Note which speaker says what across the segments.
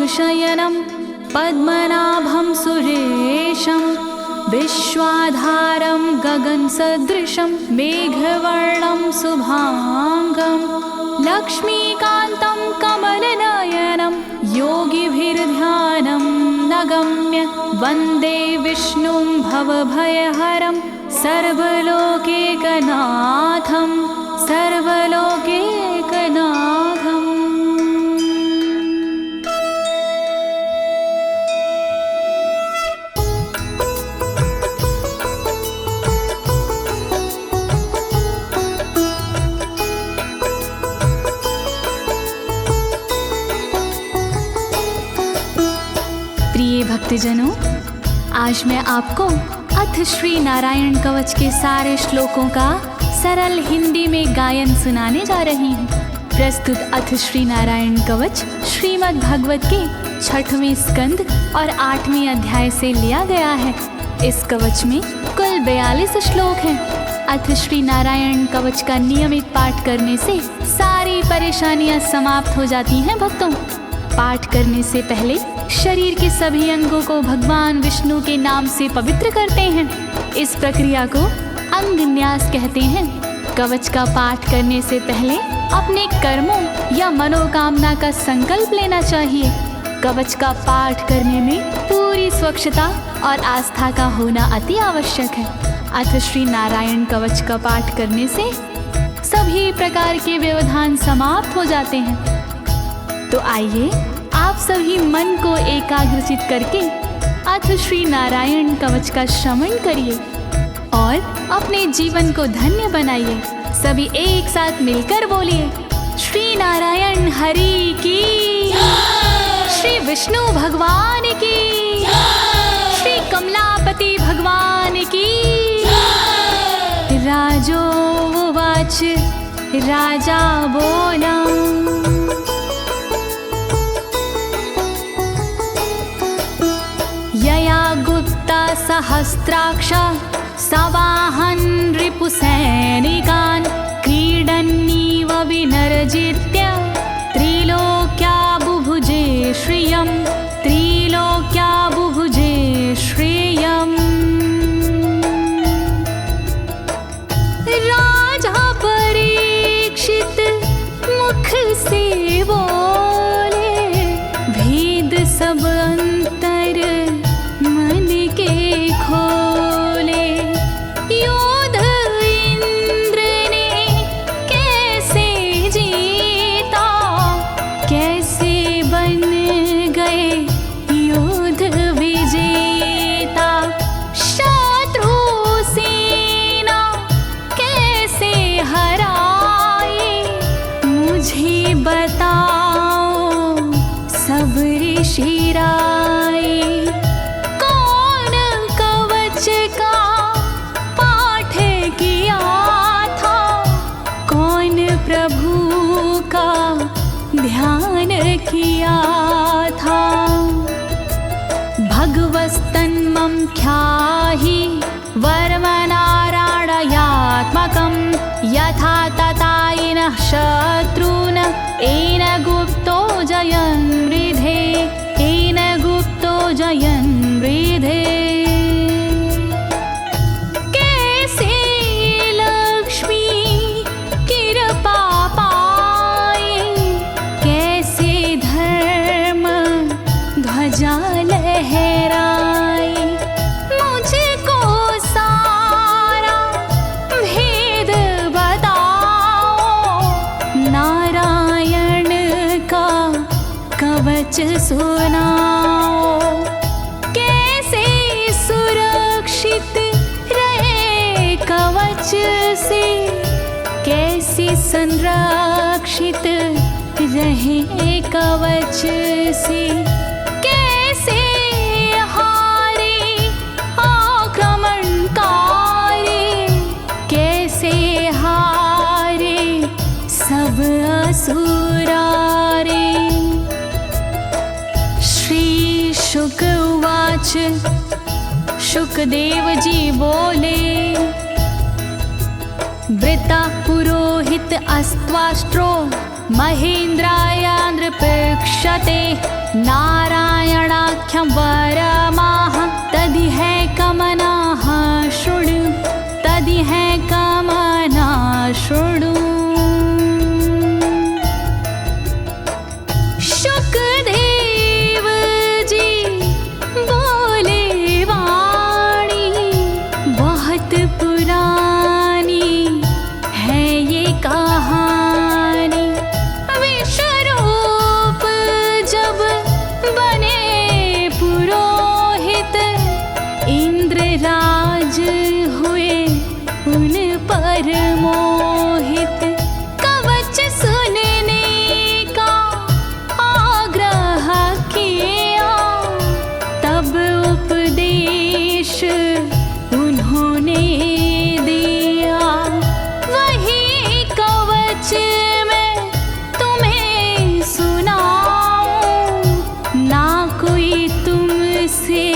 Speaker 1: शयनं पद्मनाभं सुरेशं विश्वाधारं गगनसदृशं मेघवर्णं शुभांगं लक्ष्मीकान्तं कमलनयनं योगिभिर्ध्यानं नगम्य वन्दे विष्णुं भवभयहरं सर्वलोकैकनाथं सर्वलोकैकनाथम्। प्रिय भक्तजनों, आज मैं आपको अथ श्री नारायण कवच के सारे श्लोकों का सरल हिंदी में गायन सुनाने जा रही हूँ। प्रस्तुत अथ श्री नारायण कवच श्रीमद् भागवत के 6वें स्कंद और 8वें अध्याय से लिया गया है। इस कवच में कुल 42 श्लोक हैं। अथ श्री नारायण कवच का नियमित पाठ करने से सारी परेशानियां समाप्त हो जाती हैं। भक्तों, पाठ करने से पहले शरीर के सभी अंगों को भगवान विष्णु के नाम से पवित्र करते हैं। इस प्रक्रिया को अंग न्यास कहते हैं। कवच का पाठ करने से पहले अपने कर्मों या मनोकामना का संकल्प लेना चाहिए। कवच का पाठ करने में पूरी स्वच्छता और आस्था का होना अति आवश्यक है। अथ श्री नारायण कवच का पाठ करने से सभी प्रकार के व्यवधान समाप्त हो जाते हैं। तो आइए आप सभी मन को एकाग्रचित करके अथ श्री नारायण कवच का श्रवण करिए और अपने जीवन को धन्य बनाइए। सभी एक साथ मिलकर बोलिए, श्री नारायण हरि की, श्री विष्णु भगवान की, श्री कमलापति भगवान की। राजोवाच, राजा बोला, यया गुप्ता सहस्राक्ष सवाहन रिपुसैनिकान् क्रीडन्नीव विनर्जित्य त्रिलोक्या बुभुजे श्रियं, त्रिलोक्या बुभुजे श्रियम्। राजा परीक्षित मुख से बोले, भेद सब अंतर मन के खोले। योद्ध इंद्र ने कैसे जीता, कैसे बन गए योद्ध विजेता। शत्रु सेना कैसे हराए, मुझे बताओ सब ऋषि राय। कौन कवच का पाठ किया था, कौन प्रभु का ध्यान किया था। भगवस्तन्मं ख्याहि वर्मनारायणात्मकं यथा तथा येन शत्रून् येन गुप्तो जयन् मृधे, येन गुप्तो जयन् मृधे। कैसे लक्ष्मी कृपा पाए, कैसे धर्म ध्वजा लहराए। मुझको सारा भेद बताओ, नारायण का कवच सुनाओ। कैसे सुरक्षित रहे कवच से, कैसे संरक्षित रहे कवच से। कैसे हारे आक्रमणकारी, कैसे हारे सब असुरारे। श्री शुक उवाच, शुकदेव जी बोले, वृता पुरोहित अस्त्वाष्ट्रो महेन्द्राय नृपक्षते नारायणाख्यं वरमाह तदिह कमनाः शृणु तदिह कमना शृणु। शुकदेव जी बोले वाणी बहुत पुरानी है ये कहानी। विश्वरूप जब बने पुरोहित इंद्रराज हुए उन पर मोहित। कवच सुनने का आग्रह किया तब उपदेश उन्होंने दिया। वही कवच मैं तुम्हें सुनाऊं ना कोई तुमसे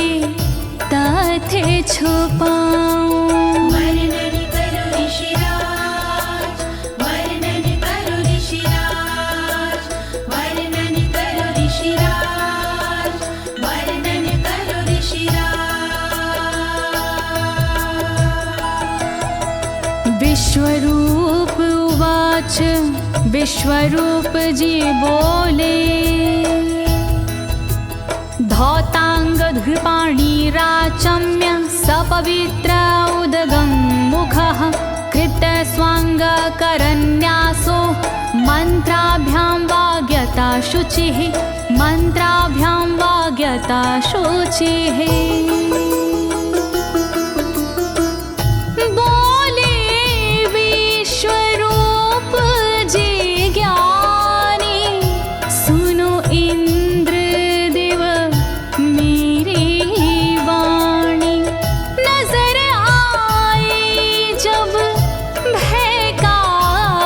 Speaker 1: तथ्य छुपाऊं।
Speaker 2: वर्णन करो ऋषिराज, वर्णन करो ऋषिराज, वर्णन करो ऋषिराज, वर्णन करो ऋषिराज।
Speaker 1: विश्वरूप उवाच विश्वरूप जी बोले। धौताङ्गधृपाणिराचम्य सपवित्र उदगं मुखः कृतस्वाङ्गकरन्यासो मन्त्राभ्यां वाग्यता शुचिः मन्त्राभ्यां वाग्यता शुचिः। बोले विश्वरूप जी ज्ञानी सुनो इंद्रदेव मेरी वाणी। नजर आई जब भय का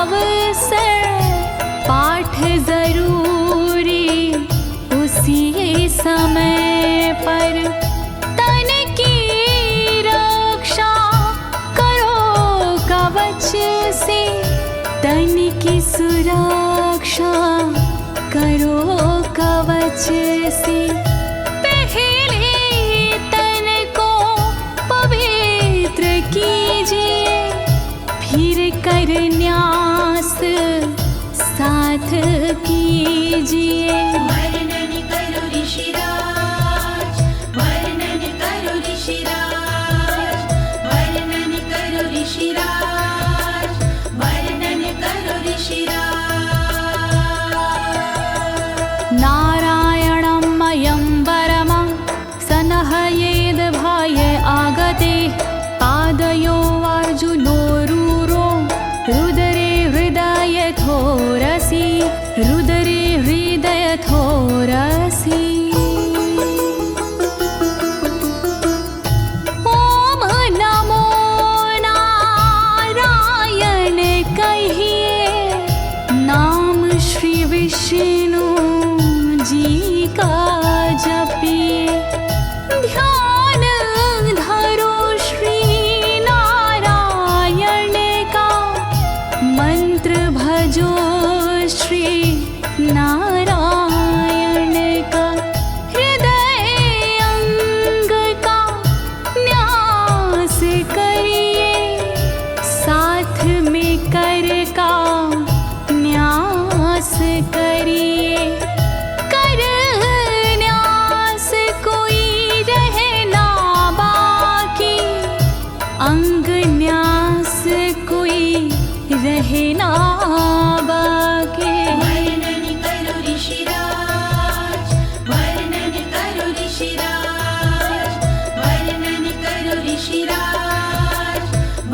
Speaker 1: अवसर पाठ जरूरी उसी समय पर। तन की रक्षा करो कवच से तन की सुरक्षा करो कवच से। पहले तन को पवित्र कीजिए फिर कर न्यास साथ कीजिए।
Speaker 2: वर्णन करो ऋषिराज, वर्णन करो ऋषिराज, वर्णन करो ऋषिराज, वर्णन करो ऋषिराज।
Speaker 1: नारायणं मयं वरमं सनहयेद भाये आगते। पादयो अर्जुनोरूरो रुदरे हृदयथोरसि रुदरे हृदयथोरसि। ओम नमो नारायण कहिए नाम श्री विष्णु जी का जपिए। ध्यान धरो श्री नारायण का मंत्र भजो श्री नारायण का। हृदय अंग का न्यास करिए साथ में कर का न्यास करिए। कर न्यास कोई रहना बाकी अंग न्यास कोई रहना बाकी।
Speaker 2: वर्णन करो ऋषिराज, वर्णन करो ऋषिराज, वर्णन करो ऋषिराज,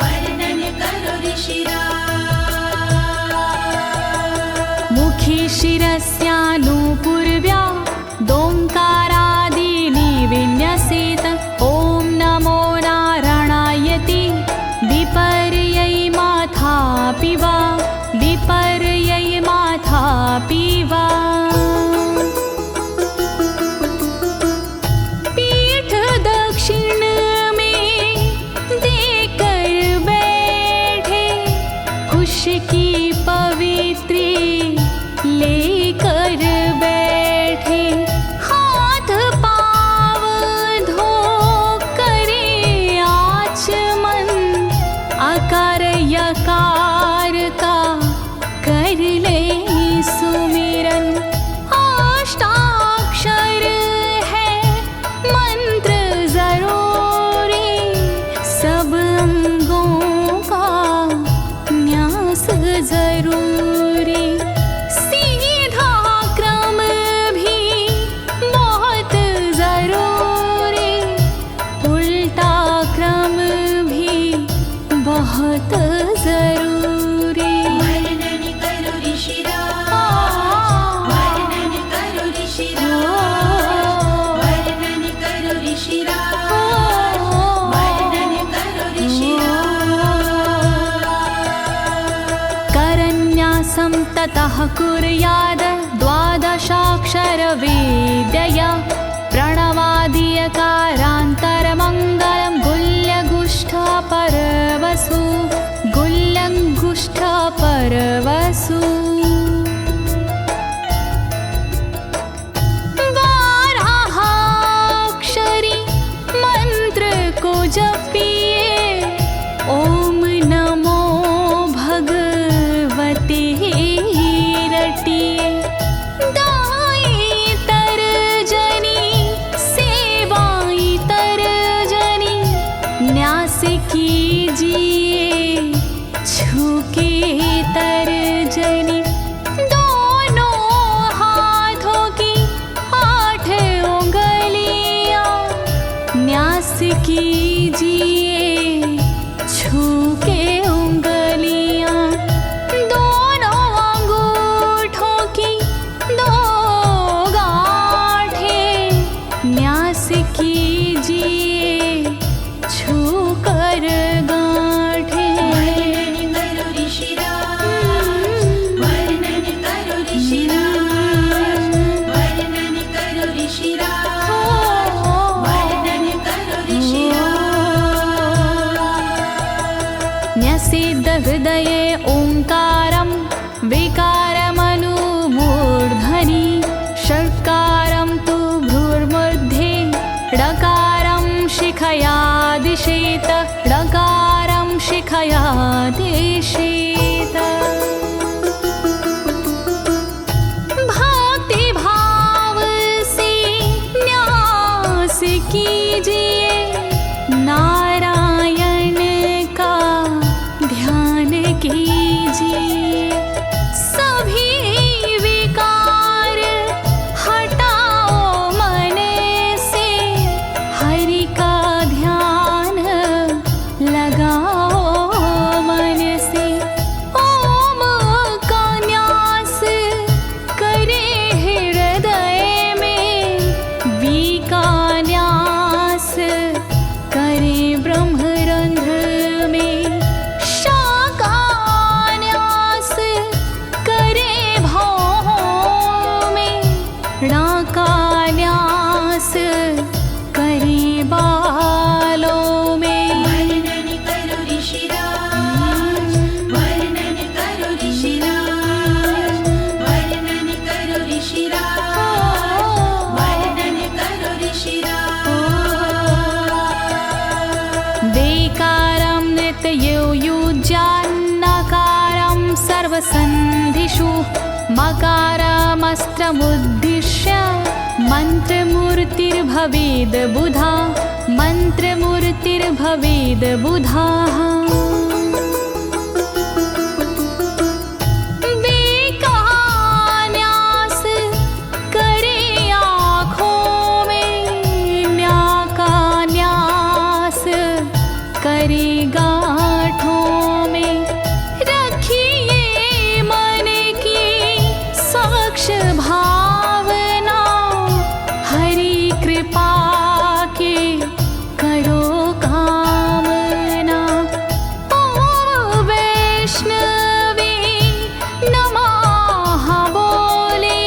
Speaker 2: वर्णन करो ऋषिराज।
Speaker 1: मुखी शिरस्यानुपूर्व्या दोङ्कारादीनि विन्यसेत। ॐ नमो नारायणेति विपर्यै माथापि वा विपर्यै माथापि वा। पीठ दक्षिण में देकर बैठे खुश की पवित्री लेकर बैठे। ततः कुर्याद द्वादशाक्षरविद्यया प्रणवादियकारान्तरमङ्गलं गुल्यगुष्ठपरवसु गुल्यगुष्ठपरवसु बारहाक्षरी मंत्र को जपिए ओम नमो भगवते रटिए दाई तरजनी सेवाई तरजनी न्यास कीजिए छूके तरजनी दोनों हाथों की 8 उंगलियां न्यास कीजिए छूके उंगलियां दोनों अंगूठों की 2 गांठें न्यास कीजिए छूकर गांठें।
Speaker 2: वर्णन करो ऋषिराज, वर्णन करो ऋषिराज, वर्णन करो ऋषिराज, वर्णन करो ऋषिराज।
Speaker 1: न्यसेद हृदये ओंकारं विकारमनुमूर्धनि षट्कारं तु भ्रूर्मध्ये ड़कारं शिखया दिशेत ड़कारं शिखया दिशेत। भक्ति भाव से न्यास कीजिए नारायण का ध्यान कीजिए सभी विकार हटाओ मन से हरि का ध्यान लगाओ मन से ओम का न्यास करे हृदय में वी का न्यास करे ब्रह्मरंध्र में शा का न्यास करे भौहों में णा का न्यास करे बालों में।
Speaker 2: वर्णन करो ऋषिराज, वर्णन करो ऋषिराज, वर्णन करो ऋषिराज, वर्णन करो ऋषिराज।
Speaker 1: देकारं नित्ययुज्यान्नकारं सर्वसन्धिषु मकारमस्त्रमुद्दिश्य मन्त्रमूर्तिर्भवेद् बुधा मन्त्रमूर्तिर्भवेद् बुधाः। न्यास करे आँखों में न्या का न्यास करे गांठों में रखिए मन की साक्ष भावना हरि कृपा के करो कामना। ओम वैष्णवे नमः बोले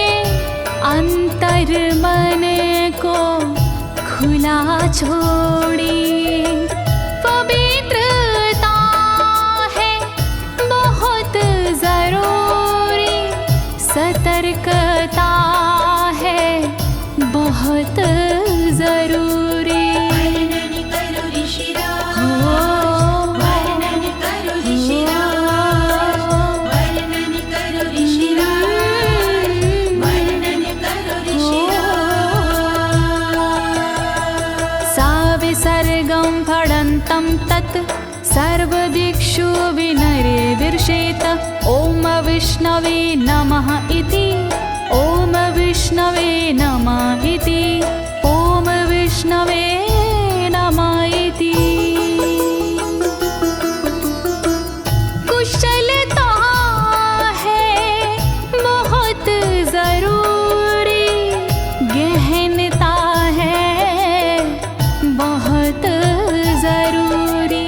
Speaker 1: अंतर मन को खुला छोड़िए पवित्रता है बहुत जरूरी सतर्कता है बहुत जरूरी।
Speaker 2: वर्णन करो ऋषिराज, वर्णन करो ऋषिराज, वर्णन करो ऋषिराज, वर्णन करो ऋषिराज।
Speaker 1: सा विसर्गं फडन्तं तत् सर्वदिक्षु विनिर्दिशेत ओम विष्णवे नमः इति ओम विष्णवे नमः इति ओम विष्णवे नमः इति। कुशलता है बहुत जरूरी गहनता है बहुत जरूरी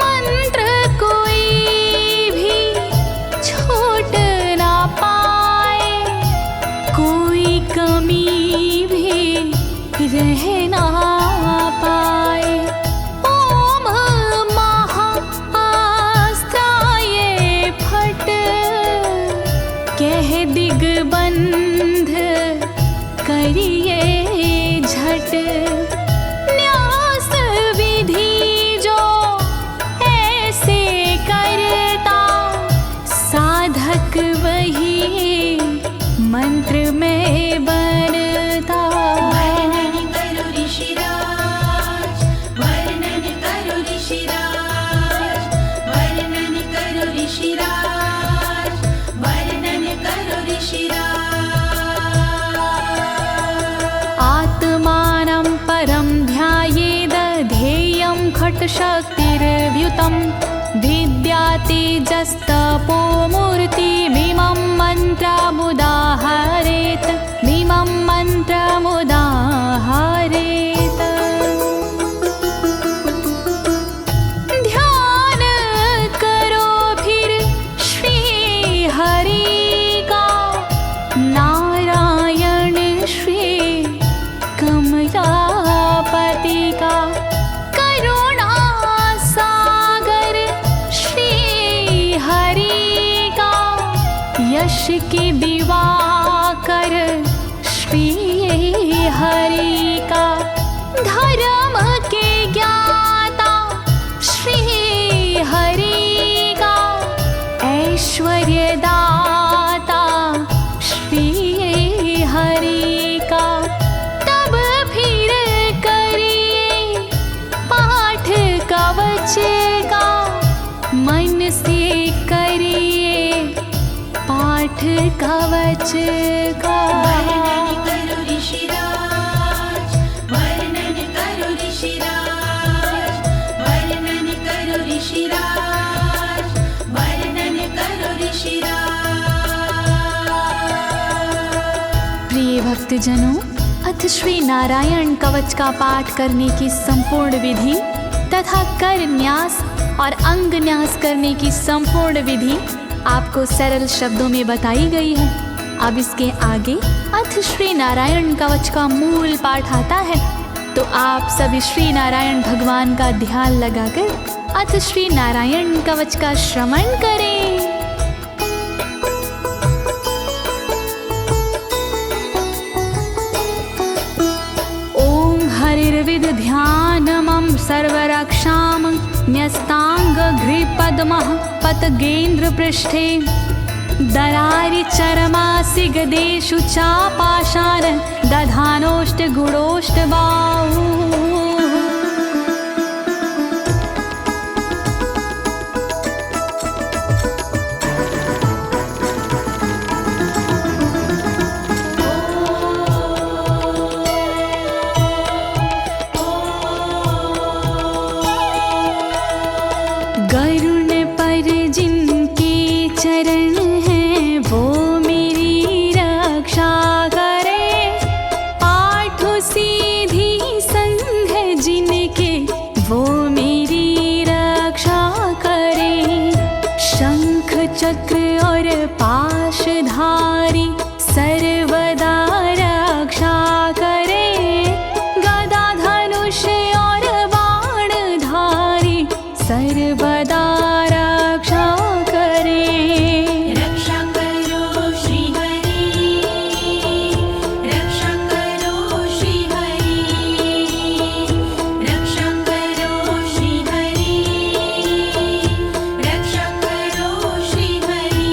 Speaker 1: मंत्र कोई भी छोट ना कह ना पाए। ओम महाअस्त्राय फट, कह दिग्बंध करिए झट। न्यास विधि जो ऐसे करता, साधक वही मंत्र में बनता।
Speaker 2: वर्णन करो ऋषिराज, वर्णन करो ऋषिराज, वर्णन करो ऋषिराज, वर्णन करो ऋषिराज।
Speaker 1: आत्मानं परं ध्यायेद ध्येयं खट्शक्तिर्व्युतं। विद्या तेजस्तपो मूर्तिमिमं मन्त्रमुदाहरेत्, मिमं मन्त्रमुदाहरेत्। ध्यान करो फिर श्री हरि का, नारायण श्री कमलापति का। करुणा सागर श्री हरि का, यश के दिवाकर श्री हरि का। धर्म के ज्ञाता श्री हरि का, ऐश्वर्य दाता श्री हरि का। तब फिर करिए पाठ कवच का, मन से करिए पाठ कवच का।
Speaker 2: वर्णन करो ऋषिराज, वर्णन करो ऋषिराज, वर्णन करो ऋषिराज, वर्णन करो ऋषिराज।
Speaker 1: प्रिय भक्तजनों, अथ श्री नारायण कवच का पाठ करने की संपूर्ण विधि तथा कर न्यास और अंग न्यास करने की संपूर्ण विधि आपको सरल शब्दों में बताई गई है। अब इसके आगे अथ श्री नारायण कवच का मूल पाठ आता है, तो आप सभी श्री नारायण भगवान का ध्यान लगाकर अथ श्री नारायण कवच का श्रवण करें। ओम हरिर्विद ध्यानमं सर्वरक्षां न्यस्तांगघ्रिपद्मः पतगेन्द्र पृष्ठे। दरारि चरमासि गदेषु चापाशान दधानोष्टगुणोष्टबाहु। गरुण पर जिनके चरण हैं वो मेरी रक्षा करे। आठों सीधी संग जिनके वो मेरी रक्षा करे। शंख चक्र और पाशधारी सर्वदा रक्षा करे। गदा धनुष और बाणधारी सर्वदा रक्षा करे।
Speaker 2: रक्षा करो श्री हरि, रक्षा करो श्री हरि, रक्षा करो श्री हरि, रक्षा करो श्री हरि।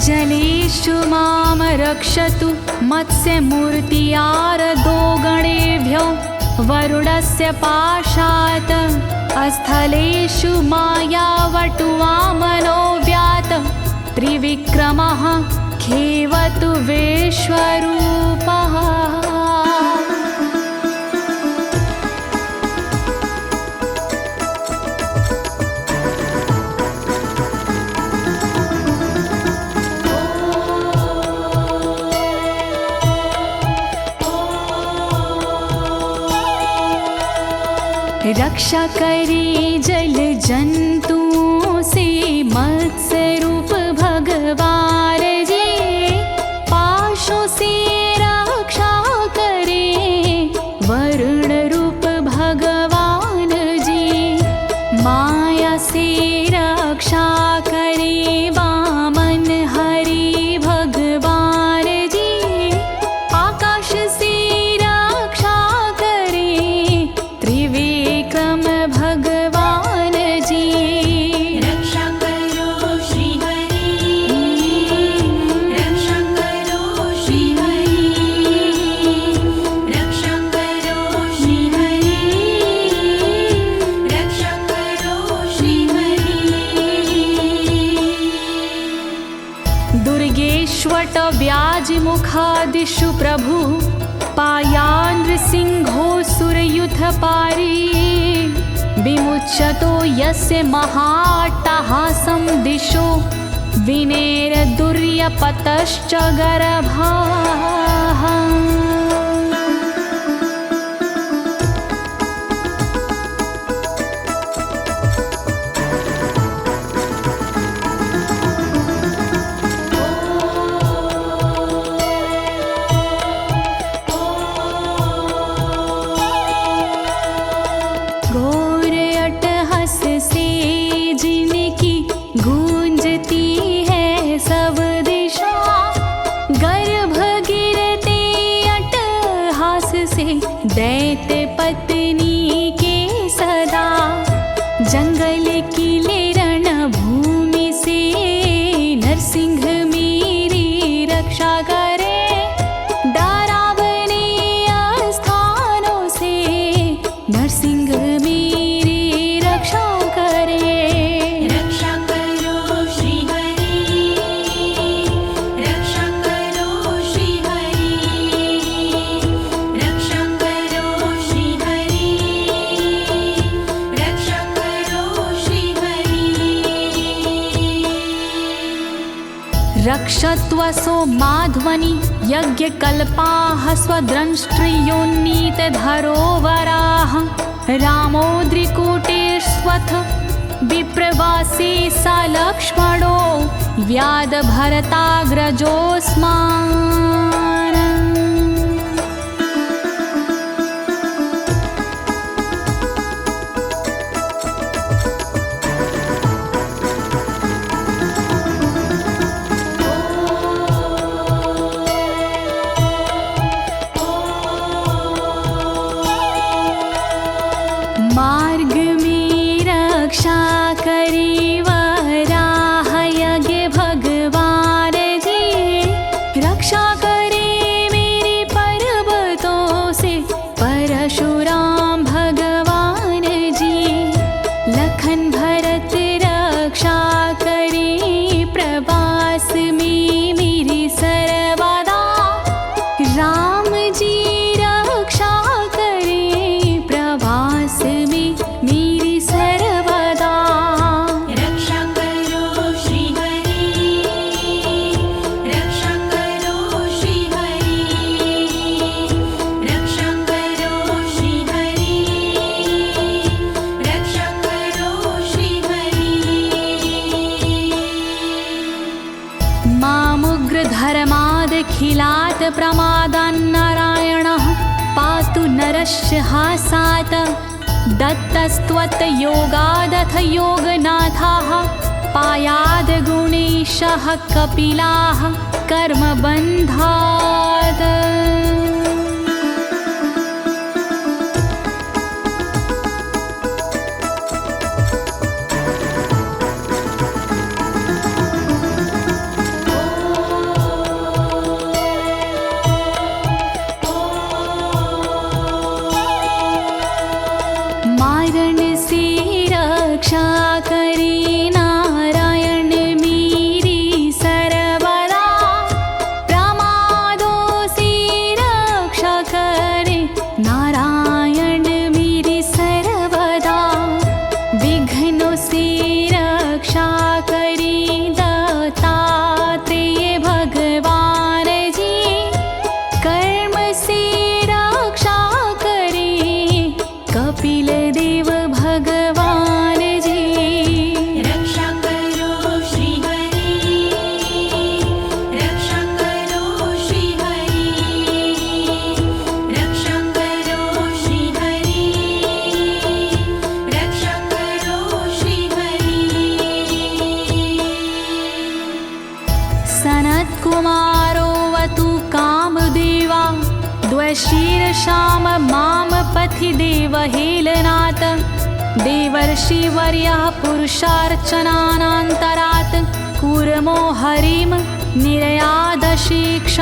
Speaker 1: जलेषु मां रक्षतु मत्स्यमूर्तियारदो गणेभ्यो। वरुणस्य पाशात् स्थलेषु मायावटुवामनो व्यात। त्रिविक्रमः खेवतु विश्वरूपः। रक्षा करे जल जंतुओं से मत्स्य रूप भगवान जी। पाशों से दिशु प्रभु पायानृसिंहोऽसुरयुथपारी विमुच्यतो यस्य महाट्टहासं दिशो विनेरदुर्यपतश्च गर्भाः। दैत्य पत्नी के सदा जंगल किले रणभूमि से नरसिंह मेरी रक्षा करे। डरावने स्थानों से नरसिंह मेरी रक्षा करे।
Speaker 2: रक्षा करो श्री हरि, रक्षा करो श्री हरि, रक्षा करो श्री हरि, रक्षा करो श्री हरि।
Speaker 1: रक्षत्वसो माध्वनि यज्ञकल्पाः स्वद्रंष्ट्रियोन्नीतधरोवराः रामोद्रिकूटेष्वथ विप्रवासी स लक्ष्मणो व्याधभरताग्रजोऽस्मान्। मार्ग में रक्षा करी वराह यज्ञ भगवान जी, रक्षा करे मेरे पर्वतों से परशुराम भगवान जी। लखन भरत रक्षा करे प्रवास में मेरी सर्वदा, राम जी रक्षा करे प्रवास में मेरी सर्वदा।
Speaker 2: रक्षा करो श्री हरि, रक्षा करो श्री हरि, रक्षा करो श्री हरि, रक्षा करो श्री हरि।
Speaker 1: मामुग्रधर्मादखिलात् प्रमादान्नारायणः पातु नरस्य हासात्। दत्तस्त्वत्योगादथ योगनाथाः पायाद् गुणेशः कपिलाः कर्मबन्धात्। मारण से रक्षा करे नारायण मेरी सर्वदा, प्रमादों से रक्षा करे नारायण मेरी सर्वदा। विघ्नों से रक्षा करे दत्तात्रेय भगवान जी, कर्म से रक्षा करे कपिल देव भगवान जी।
Speaker 2: रक्षा करो श्री हरि, रक्षा करो श्री हरि, रक्षा करो श्री हरि, रक्षा करो श्री हरि।
Speaker 1: सनत्कुमारोऽवतु कामदेवा द्वशीर्षाम माम पथि देवहेलनात्। देवर्षिवर्यः पुरुषार्चनानन्तरात् कूर्मो हरिं निर्यादशिक्षात्।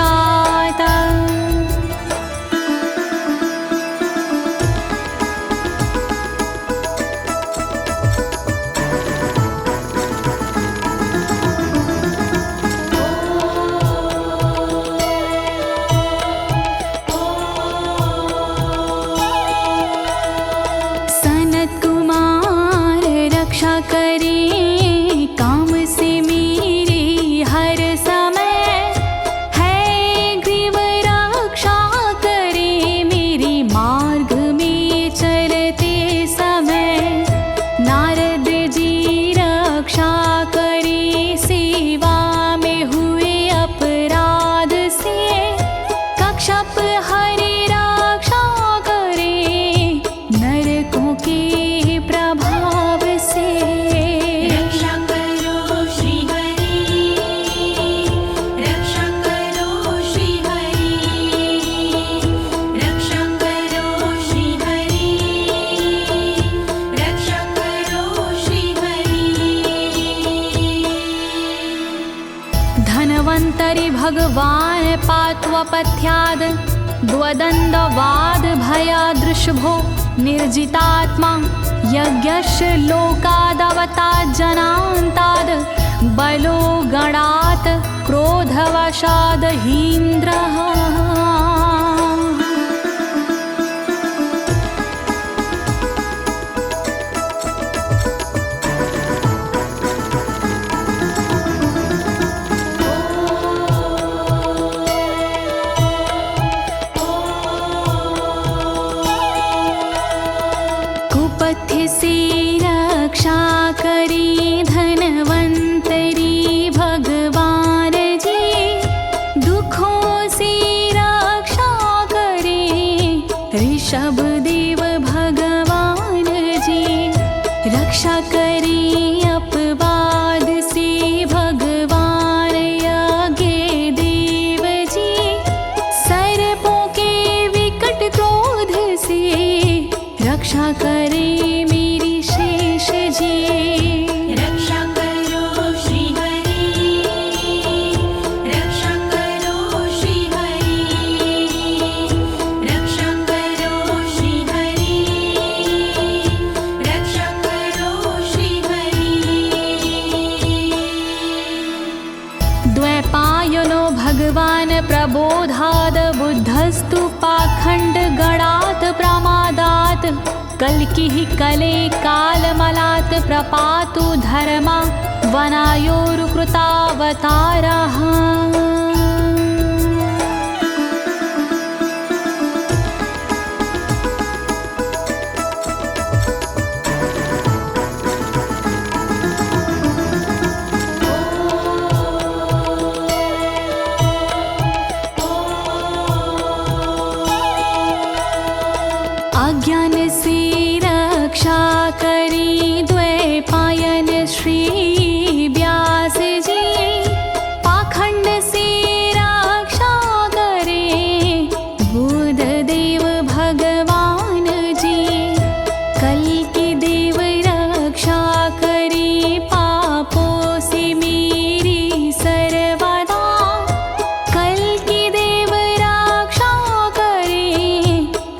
Speaker 1: भगवान् पात्वपथ्याद् द्वदण्डवाद भयादृशभो निर्जितात्मा यज्ञस्य लोकादवतात् जनान्ताद् बलो गणात् क्रोधवशाद् हीन्द्रः। कुपथ्य से रक्षा करी धनवंतरी भगवान जी, दुखों से रक्षा करे ऋषभ देव भगवान जी। रक्षा करे अपवाद से भगवान यज्ञ देव जी, सर्पों के विकट क्रोध से रक्षा करे मेरी शेष जी।
Speaker 2: रक्षा करो श्री हरि, रक्षा करो श्री हरि, रक्षा करो श्री हरि, रक्षा करो श्री हरि।
Speaker 1: द्वैपायनो भगवान् प्रबोधाद् बुद्धस्तु पाखण्ड गणात् प्रमादात् कल्किः कले कालमलात् प्रपातु धर्मा वनायोरुकृतावतारः। अज्ञान से रक्षा करी द्वैपायन श्री व्यास जी, पाखंड से रक्षा करे बुध देव भगवान जी। कल्कि देव रक्षा करी पापों से मेरी सर्वदा, कल्कि देव रक्षा करे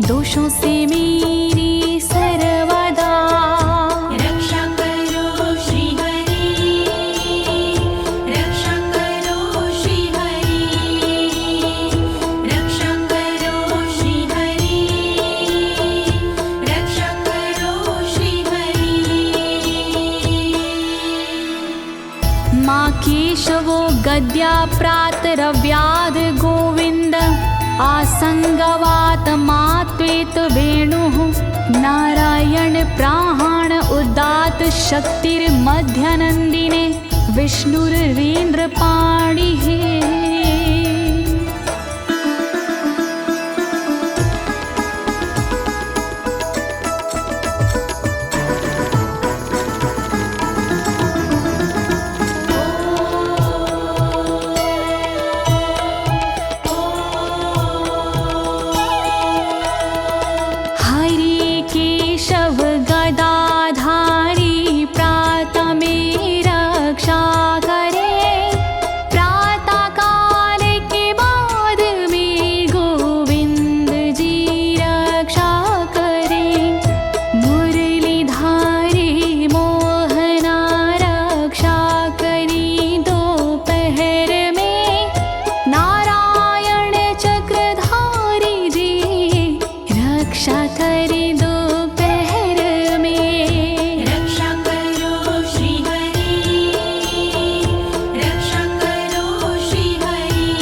Speaker 1: दोषों से मेरी सर्वदा।
Speaker 2: रक्षा करो श्री हरि, रक्षा करो श्री हरि, रक्षा करो श्री हरि, रक्षा करो श्री हरि।
Speaker 1: माँ केशवो गद्या प्रातरव्याद गोविन्द, आसंगवात मात्वेत वेणुः नारायण प्राण उदात शक्तिर्मध्यनन्दिने विष्णुरेन्द्रपाणिः। हरि केशव गदाधारी प्रातमे रक्षा करे, प्रातः काल के बाद में गोविंद जी रक्षा करे। मुरलीधारी मोहना रक्षा करी दोपहर में, नारायण चक्रधारी जी रक्षा करे दोपहर में।
Speaker 2: रक्षा करो श्री हरि, रक्षा करो श्री हरि,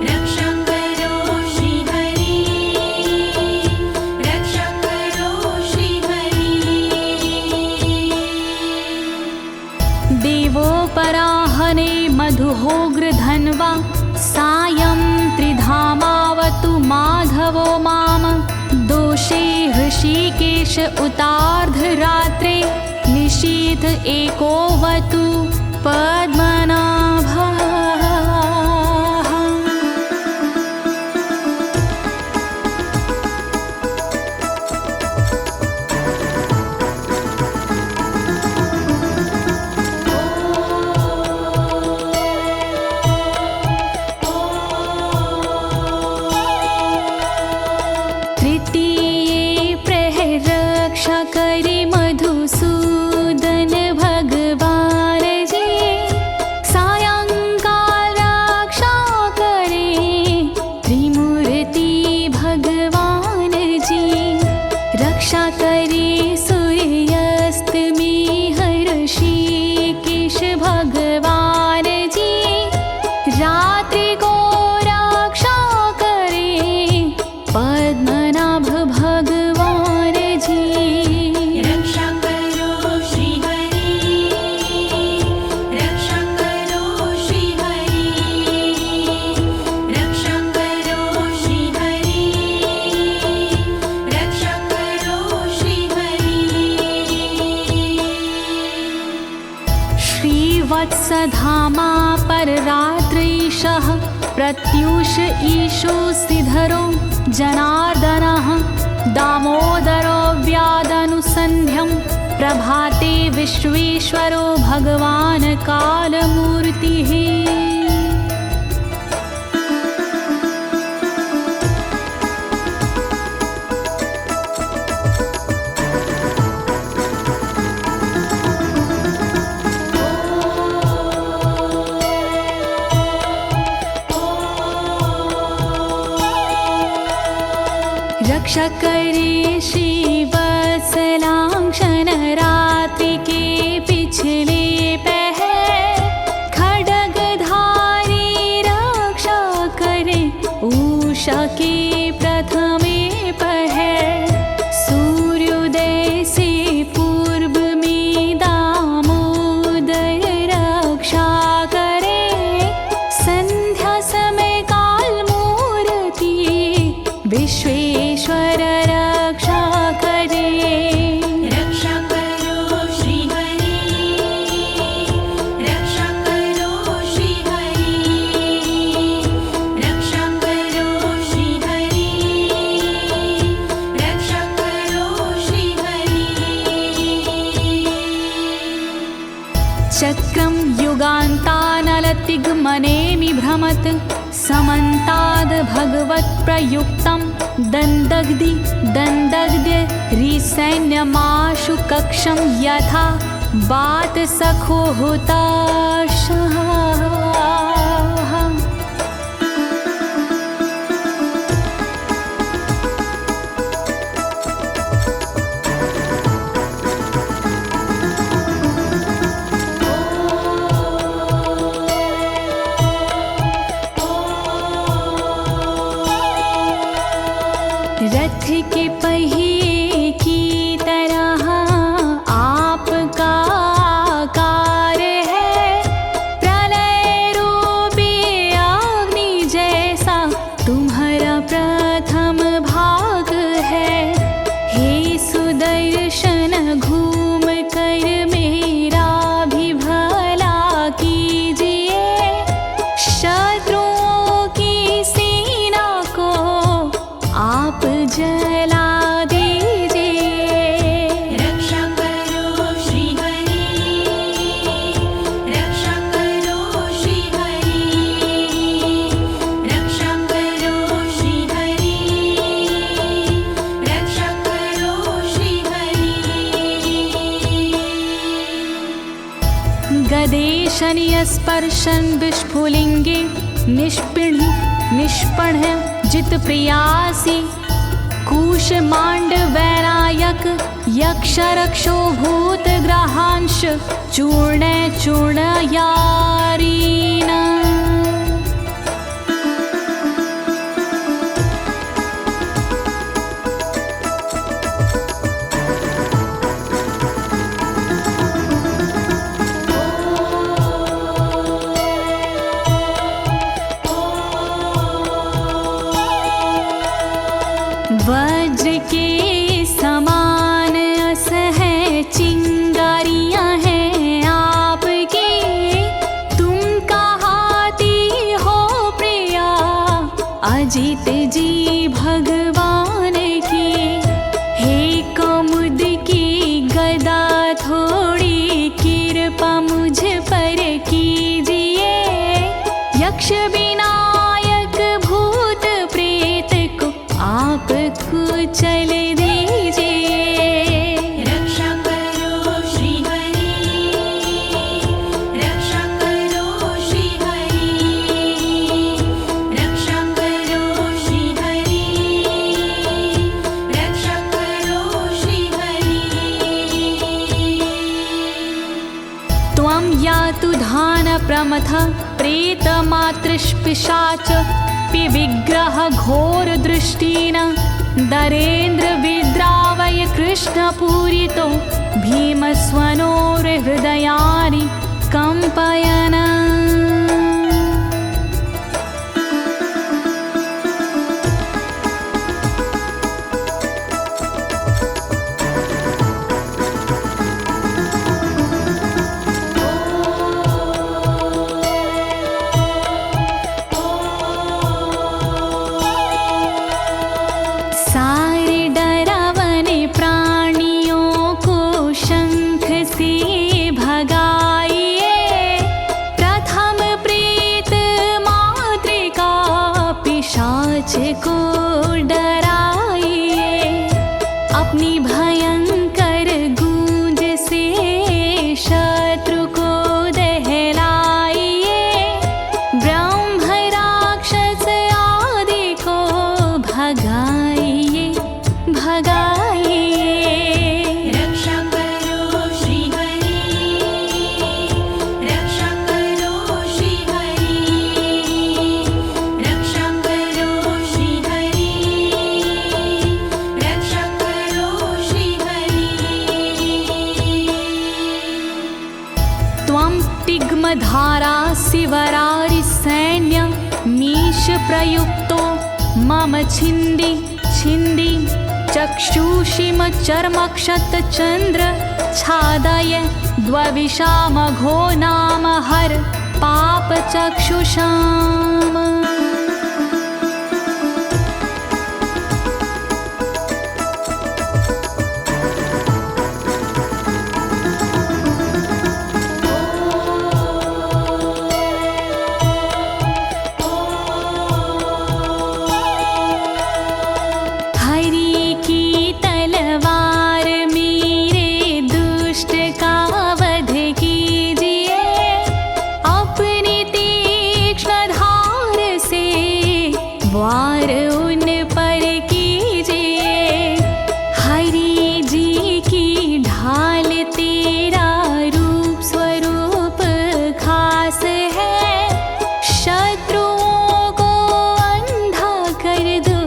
Speaker 2: रक्षा करो श्री हरि, रक्षा करो श्री हरि।
Speaker 1: देवोपराहने मधुहोग्र धन्वा, सायं त्रिधामावतु माधवो माम। दोषे ऋषिकेश उतार्धरात्रे, निशीथ एकोवतु पद्मनाभः। धामा पर रात्रीशः प्रत्यूष ईशो सिधरो जनार्दनः दामोदरो व्यादनुसन्ध्यं प्रभाते विश्वेश्वरो भगवान् कालमूर्तिः। रक्षा करे श्रीवत्सलांक्षण रात्रि के पिछले पहर खड्गधारी रक्षा करे उषा के प्रथमे पहर सूर्योदय से पूर्व में दामोदर रक्षा करे संध्या समय काल मूर्ति विश्वेश्वर रक्षा करे।
Speaker 2: रक्षा करो श्री हरि, रक्षा करो श्री हरि, रक्षा करो श्री हरि, रक्षा करो श्री हरि।
Speaker 1: चक्रं युगान्तानलतिग्मनेमि भ्रमत् समन्ताद् भगवत्प्रयुक्तं दन्दग्ध्य रिसैन्यमाशु कक्षं यथा वातसखो हुताशः। रथ के पहिए की तरह आपका आकार है, प्रलय रूपी अग्नि जैसा तुम्हारा प्रथम भाग है। हे सुदर्शन घूम कर मेरा भी भला कीजिए, शत्रुओं की सेना को आप जला दीजिए।
Speaker 2: रक्षा करो श्री हरि, रक्षा करो श्री हरि, रक्षा करो श्री हरि, रक्षा करो श्री हरि।
Speaker 1: गदेशनीय स्पर्शन विस्फुलिंगे निष्पण जित प्रियासी कुश मांड वैरायक यक्ष रक्षो भूत ग्रहांश चूर्ण यारीना। वज्र के समान असह चिंगारियां हैं आपकी, तुम कहाती हो प्रिया अजित जी भगवान की। हे कमुद की गदा थोड़ी कृपा मुझ पर कीजिए, यक्ष विनायक भूत प्रेत को आप कुचल दीजिए।
Speaker 2: रक्षा करो श्री हरि, रक्षा करो श्री हरि, रक्षा करो श्री हरि, रक्षा करो श्री हरि।
Speaker 1: त्वं यातु धान प्रमथ प्रेत मातृपिशाच विग्रह घोर दृष्टिन दरेन्द्र विद्रावय कृष्ण पूरितो भीमस्वनोर हृदयानि कंपयन। भगाइए भगाइए।
Speaker 2: रक्षा करो श्री हरि, रक्षा करो श्री हरि, रक्षा करो श्री हरि, रक्षा करो श्री हरि।
Speaker 1: त्वं तिग्मधारा शिवरारि सैन्य मीश प्रयुक्तो मम छिन्दी छिन्दी चक्षुषीम चर्मक्षतचन्द्र छादय द्वविषामघो नाम हर पापचक्षुषाम्। वार उन पर कीजिए, हरि जी की ढाल तेरा रूप स्वरूप खास है, शत्रुओं को अंधा कर दो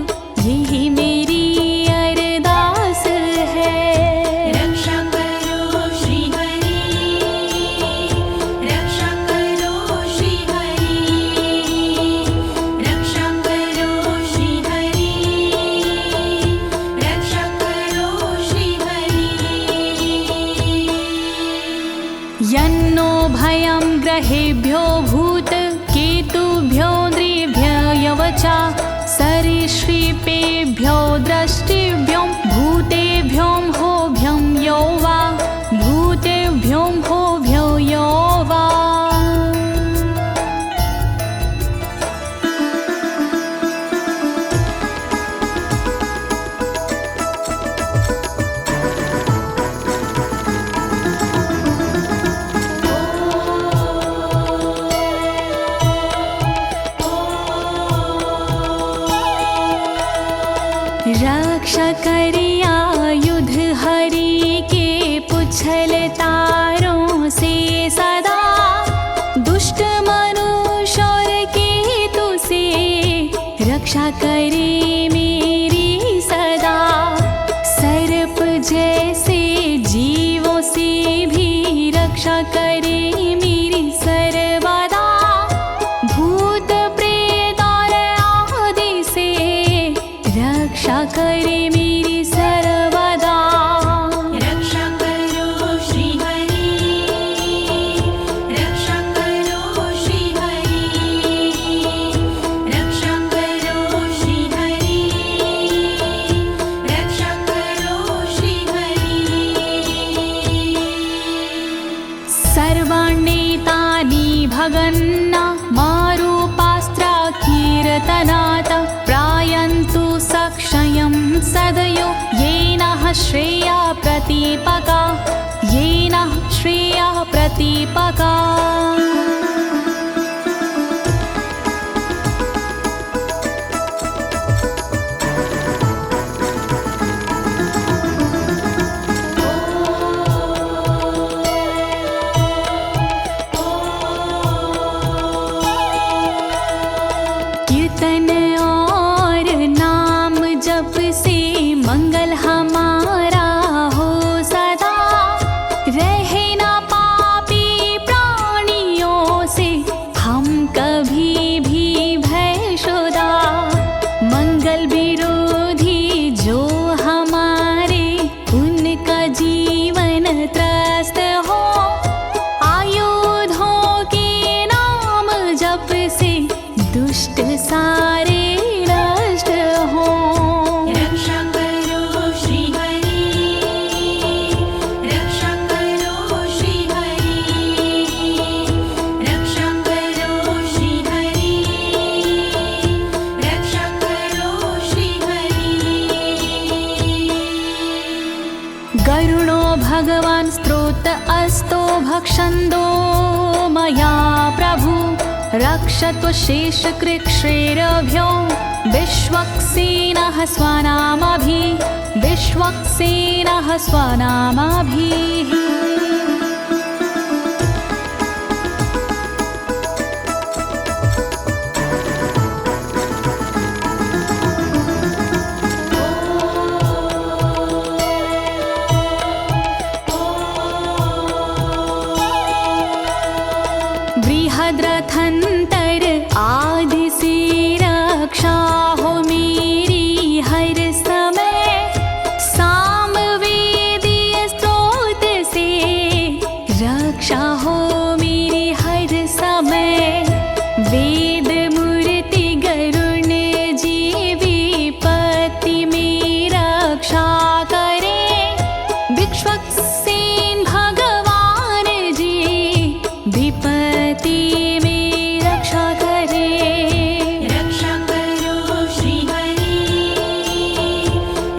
Speaker 1: यही मेरी अरदास है।
Speaker 2: रक्षा करो श्री हरि, रक्षा करो श्री हरि, रक्षा करो श्री हरि, रक्षा करो श्री हरि।
Speaker 1: यन्नो भयं ग्रहेभ्यो भूत केतुभ्यो नृभ्ययवचा सरीसृपेभ्यो दृष्टिभ्यो भूतेभ्यो होभ्यं यो वा भूतेभ्यो होभ्यो यो वा। रक्षा करिया युद्ध हरि के पुछल तारों से सदा, दुष्ट मनुष्य और केतु से रक्षा करे मेरी सदा। सर्प जैसे जीवों से भी रक्षा करे मेरी सर्वदा, भूत प्रेत और आदि से रक्षा करे मेरी सर्वदा।
Speaker 2: रक्षा करो श्री हरि, रक्षा करो श्री हरि, रक्षा करो श्री हरि, रक्षा करो श्री हरि।
Speaker 1: सर्वाण्येतानि भगन्ना मारूपास्त्रा कीर्तनात् प्रायन्तु सक्षयं सदयो येन श्रेया प्रतीपका, येन श्रेया प्रतीपका। कीर्तन और नाम जप से मंगल हमारा हो सदा, रहे ना पापी प्राणियों से हम कभी भी भयशुदा। मंगल विरोधी जो हमारे उनका जीवन त्रस्त हो, आयुधों के नाम जप से दुष्ट सारे नष्ट हो।
Speaker 2: रक्षा करो श्री हरि, रक्षा करो श्री हरि, रक्षा करो श्री हरि, रक्षा करो श्री हरि।
Speaker 1: गरुणो भगवान् स्तोत्र अस्तो भक्षन्दो मया प्रभु, रक्षत्व शेषकृच्छ्रेरभ्यो विश्वक्सेनः स्वनामभिः बृहद्रथंतर आदि से रक्षा हो मेरी हर समय, सामवेदीय स्रोत से रक्षा हो मेरी हर समय। वेद मूर्ति गरुण जी विपत्ति में रक्षा करे, विश्वक्सेन भगवान जी विपत्ति में रक्षा करे।
Speaker 2: रक्षा करो श्री हरि,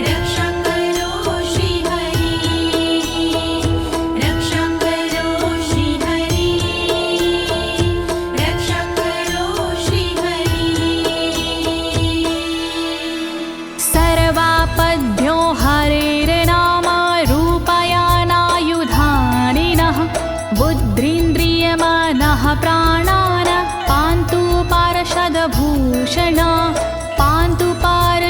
Speaker 2: रक्षा करो श्री हरि, रक्षा करो श्री हरि, रक्षा करो श्री हरि।
Speaker 1: सर्वापद्भ्यो हरेर्नाम रूपयानायुधानिनः, बुद्धिन्द्रियमनः प्राणान् पान्तु पार्षदभूषण, पान्तु पार्षदभूषणाः।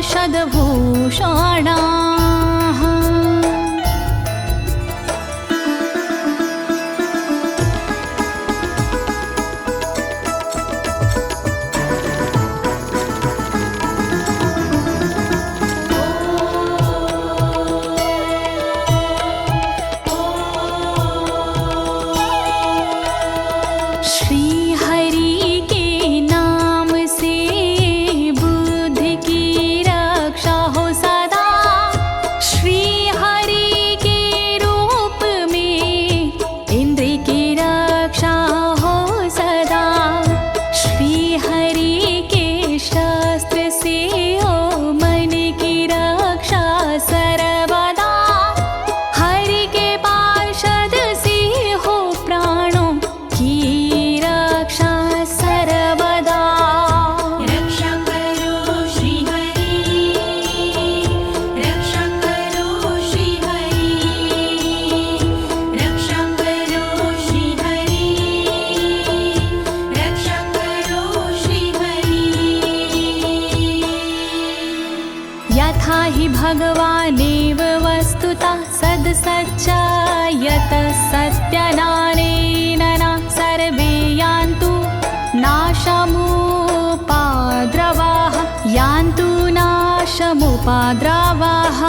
Speaker 1: श्री हरि के नाम से बुद्धि की रक्षा हो सदा, श्री हरि के रूप में इंद्रिय की रक्षा हो सदा, श्री हरि के शस्त्र से हो मन की रक्षा सर्वदा, हरि के पार्षद से हो प्राणों की रक्षा सर्वदा।
Speaker 2: रक्षा करो श्री हरि, रक्षा करो श्री हरि, रक्षा करो श्री हरि, रक्षा करो श्री हरि।
Speaker 1: यथा हि भगवानेव वस्तुतः सद्सच्चायतः सत्यनानेन न सर्वे यान्तु नाशमुपाद्रवाः, यान्तु नाशमुपाद्रवाः।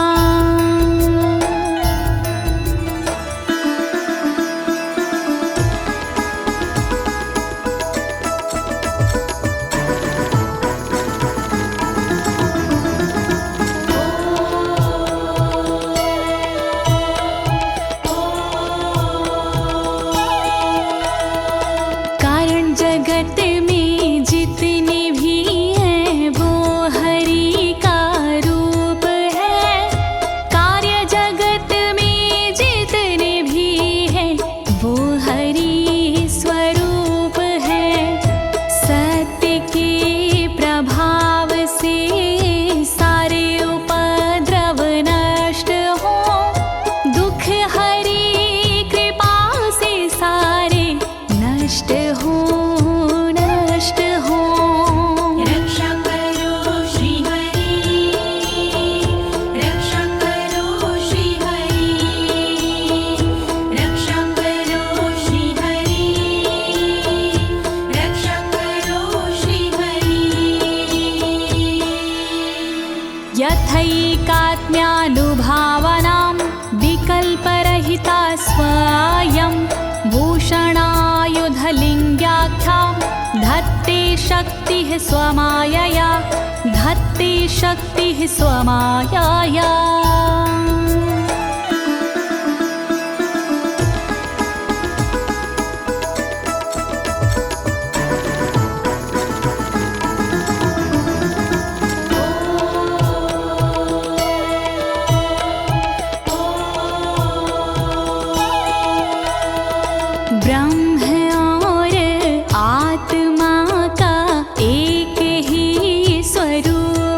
Speaker 1: कारण जगत में जितने भी हैं वो हरि का रूप है, कार्य जगत में जितने भी हैं वो हरि स्वरूप है। सत्य के प्रभाव से सारे उपद्रव नष्ट हो, दुख हरि कृपा से सारे नष्ट हो, नष्ट हो।
Speaker 2: रक्षा करो श्री हरि, रक्षा करो श्री हरि, रक्षा करो श्री हरि, रक्षा करो श्री हरि।
Speaker 1: यथैकात्म्यानुभावनां विकल्परहिता स्वयं भूषणायुधलिङ्ग्याख्या, धत्ते शक्तिः स्वमायया, धत्ते शक्तिः स्वमायया। ब्रह्म और आत्मा का एक ही स्वरूप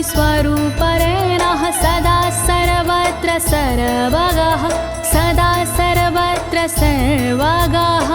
Speaker 1: हि स्वरूपरेणः सदा सर्वत्र सर्वगः सदा सर्वत्र सर्वगः।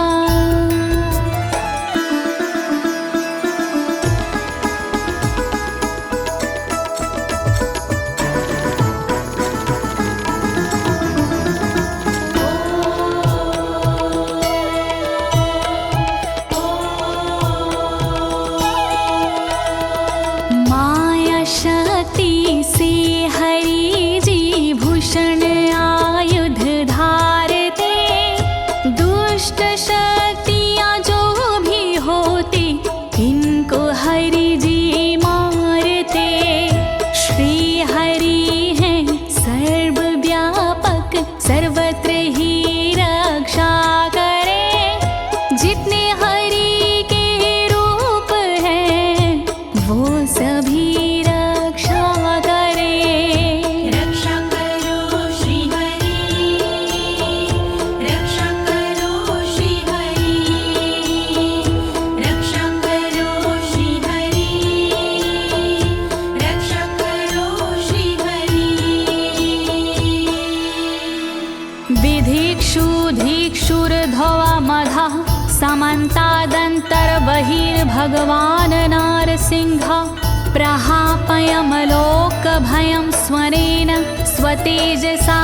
Speaker 1: समन्तादन्तर्बहिर्भगवान् नारसिंहः प्रहापयमलोकभयं स्वरेण स्वतेजसा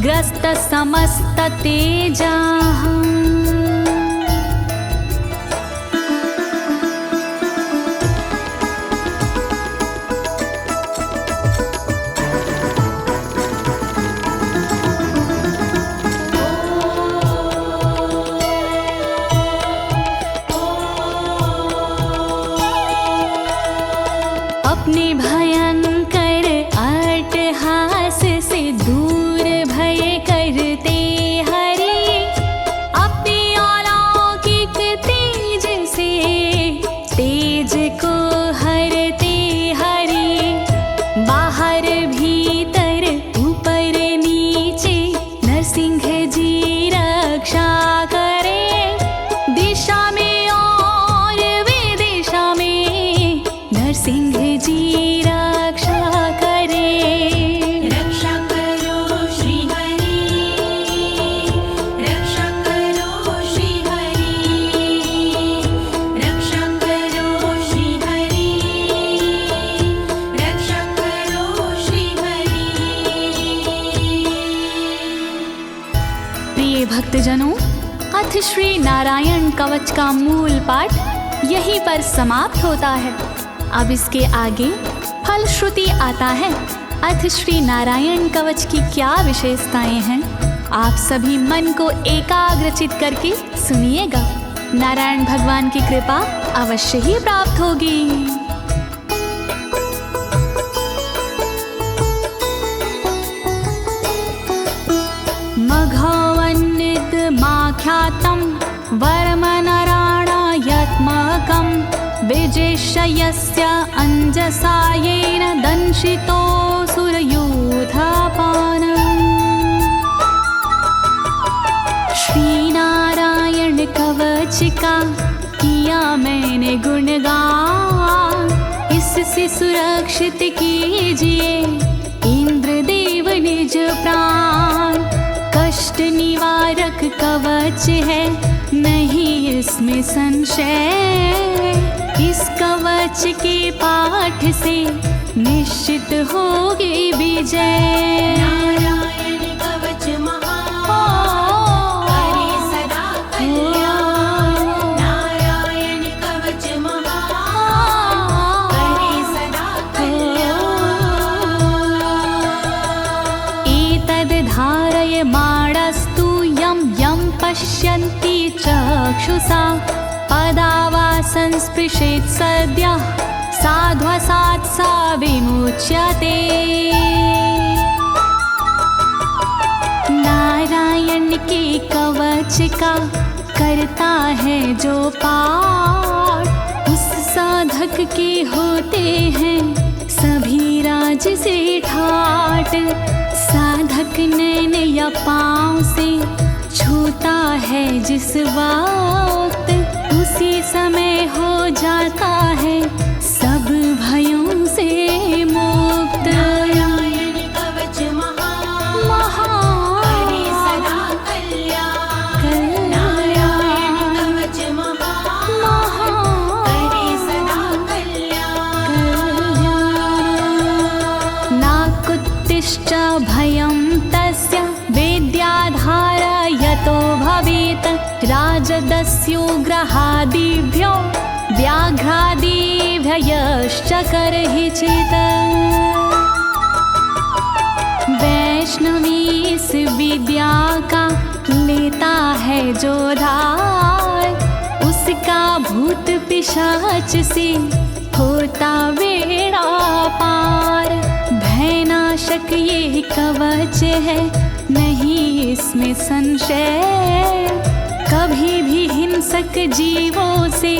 Speaker 1: ग्रस्तसमस्ततेजाः। अपने भयंकर अट्टहास से दूर भय करते हरि अपने अलौकिक तेज से तेज को हरते हरि बाहर भीतर ऊपर नीचे नरसिंह जी रक्षा करे दिशा में और विदिशा में नरसिंह जी रक्षा करे।
Speaker 2: रक्षा करो श्री हरि रक्षा करो श्री हरि रक्षा करो श्री हरि रक्षा करो श्री हरि।
Speaker 1: प्रिय भक्तजनों, अथ श्री नारायण कवच का मूल पाठ यहीं पर समाप्त होता है। अब इसके आगे फलश्रुति आता है। अथ श्री नारायण कवच की क्या विशेषताएं हैं, आप सभी मन को एकाग्रचित करके सुनिएगा। नारायण भगवान की कृपा अवश्य ही प्राप्त होगी। मघवन्नित माख्यातं वर्मनराणायत्मकं विजेशयस्य अंजसायेन दंशितोऽसुरयूथपानम्। श्री नारायण कवच का किया मैंने गुणगान, इससे सुरक्षित कीजिए इंद्रदेव निज प्राण। कष्ट निवारक कवच है नहीं इसमें संशय, इस कवच के पाठ से निश्चित होगी विजय।
Speaker 2: नारायण कवच महान करे सदा कल्याण नारायण कवच महान करे सदा कल्याण।
Speaker 1: एतद् धारय माणस्तु यं यं पश्यन्ति चक्षुषा पदावा संस्पृशेत् सद्यः साध्वसात् सा विमुच्यते। नारायण के कवच का करता है जो पाठ, उस साधक के होते हैं सभी राज से ठाट। साधक नैन या पाँव से छूता है जिस वक्त, उसी समय हो जाता है सब भयों से मुक्त। मत्स्योग्रहादिभ्यो व्याघ्रादिभ्यश्च करहि चित्। वैष्णवी इस विद्या का लेता है जो धार, उसका भूत पिशाच से होता बेड़ा पार। भयनाशक ये कवच है, नहीं इसमें संशय, कभी भी हिंसक जीवों से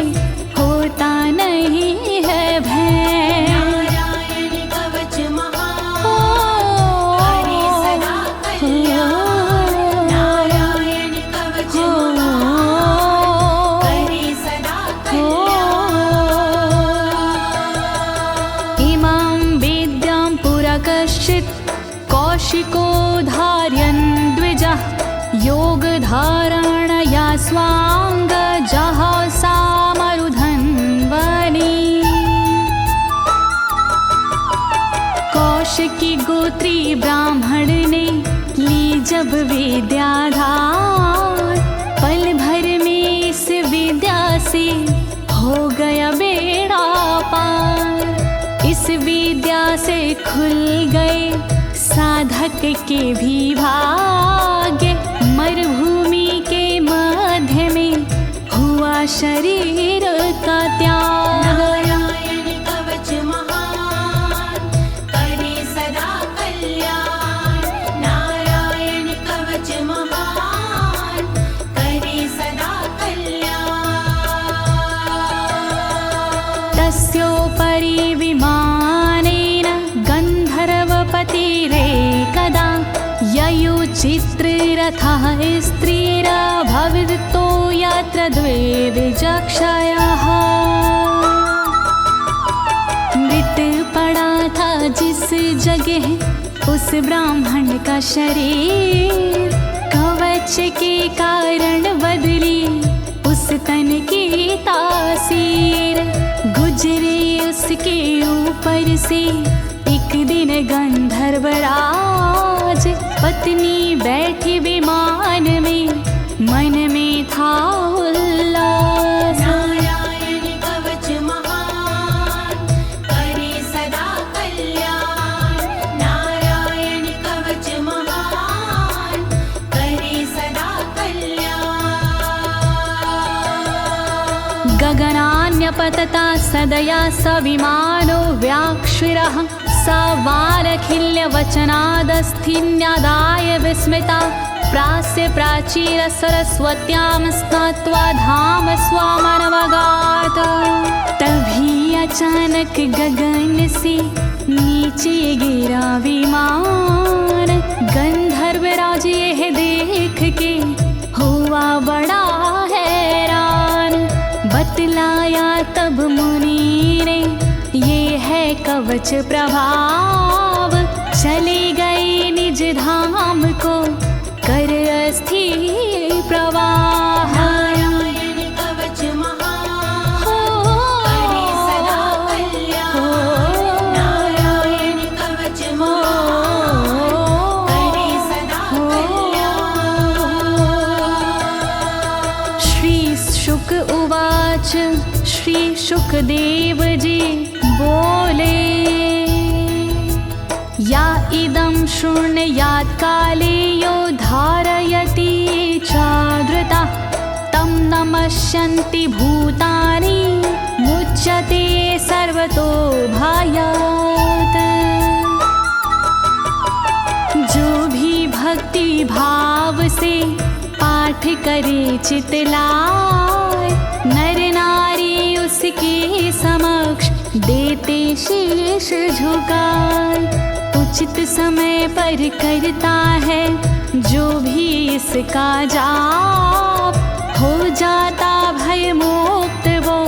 Speaker 1: होता नहीं है भय।
Speaker 2: नारायण कवच महान, करे सदा कल्याण। नारायण कवच महान, करे सदा कल्याण।
Speaker 1: इमां विद्यां पुरा कश्चित् कौशिको धारयन् द्विजः, योगधारणया स्वांग जहसा मरुधन्वने। कौशिकी गोत्री ब्राह्मण ने ली जब विद्याधार, पल भर में इस विद्या से हो गया बेड़ा पार। इस विद्या से खुल गए साधक के भी भाग्य, मरुभूमि के मध्य में हुआ शरीर का त्याग।
Speaker 2: नारायण कवच महान, करे सदा कल्याण। नारायण कवच महान, करे सदा कल्याण।
Speaker 1: तस्योपरि विमानेन गन्धर्वपतिरेकदा, ययुचित्ररथः स्त्रीरभवितो यत्र द्वे विचक्षयः। मृत पड़ा था जिस जगह उस ब्राह्मण का शरीर, कवच के कारण बदली उस तन की तासीर। गुजरे उसके ऊपर से एक दिन गंधर्वराज, पत्नी बैठी विमान में, मन में था उल्लास।
Speaker 2: नारायण कवच महान, करे सदा कल्याण। नारायण कवच महान, करे सदा कल्याण।
Speaker 1: गगनान्यपतता सदया स विमानो व्याक्षिरः, स वालखिल्यवचनादस्थिन्यादाय विस्मिता, प्रास्य प्राचीर सरस्वत्यां स्नात्वा धाम स्वामनवगात। तभी अचानक गगन से नीचे गिरा विमान, गंधर्वराज यह देख के हुआ बड़ा हैरान। बतलाया तब मुनि ने, ये है कवच प्रभाव, चले गए निज धाम को कर अस्थिर प्रवाह।
Speaker 2: नारायण कवच महान, करे सदा कल्याण। नारायण कवच महान, करे सदा कल्याण।
Speaker 1: श्री शुक उवाच, श्री शुकदेव जी बोले, या इदं शृणुयात् काले यो धारयति चादृता, तं नमस्यन्ति भूतानि मुच्यते सर्वतो भयात्। जो भी भक्ति भाव से पाठ करे चितलाय, नर नारी उसके समक्ष देते शीश झुकाए। उचित समय पर करता है जो भी इसका जाप, हो जाता भय मुक्त वो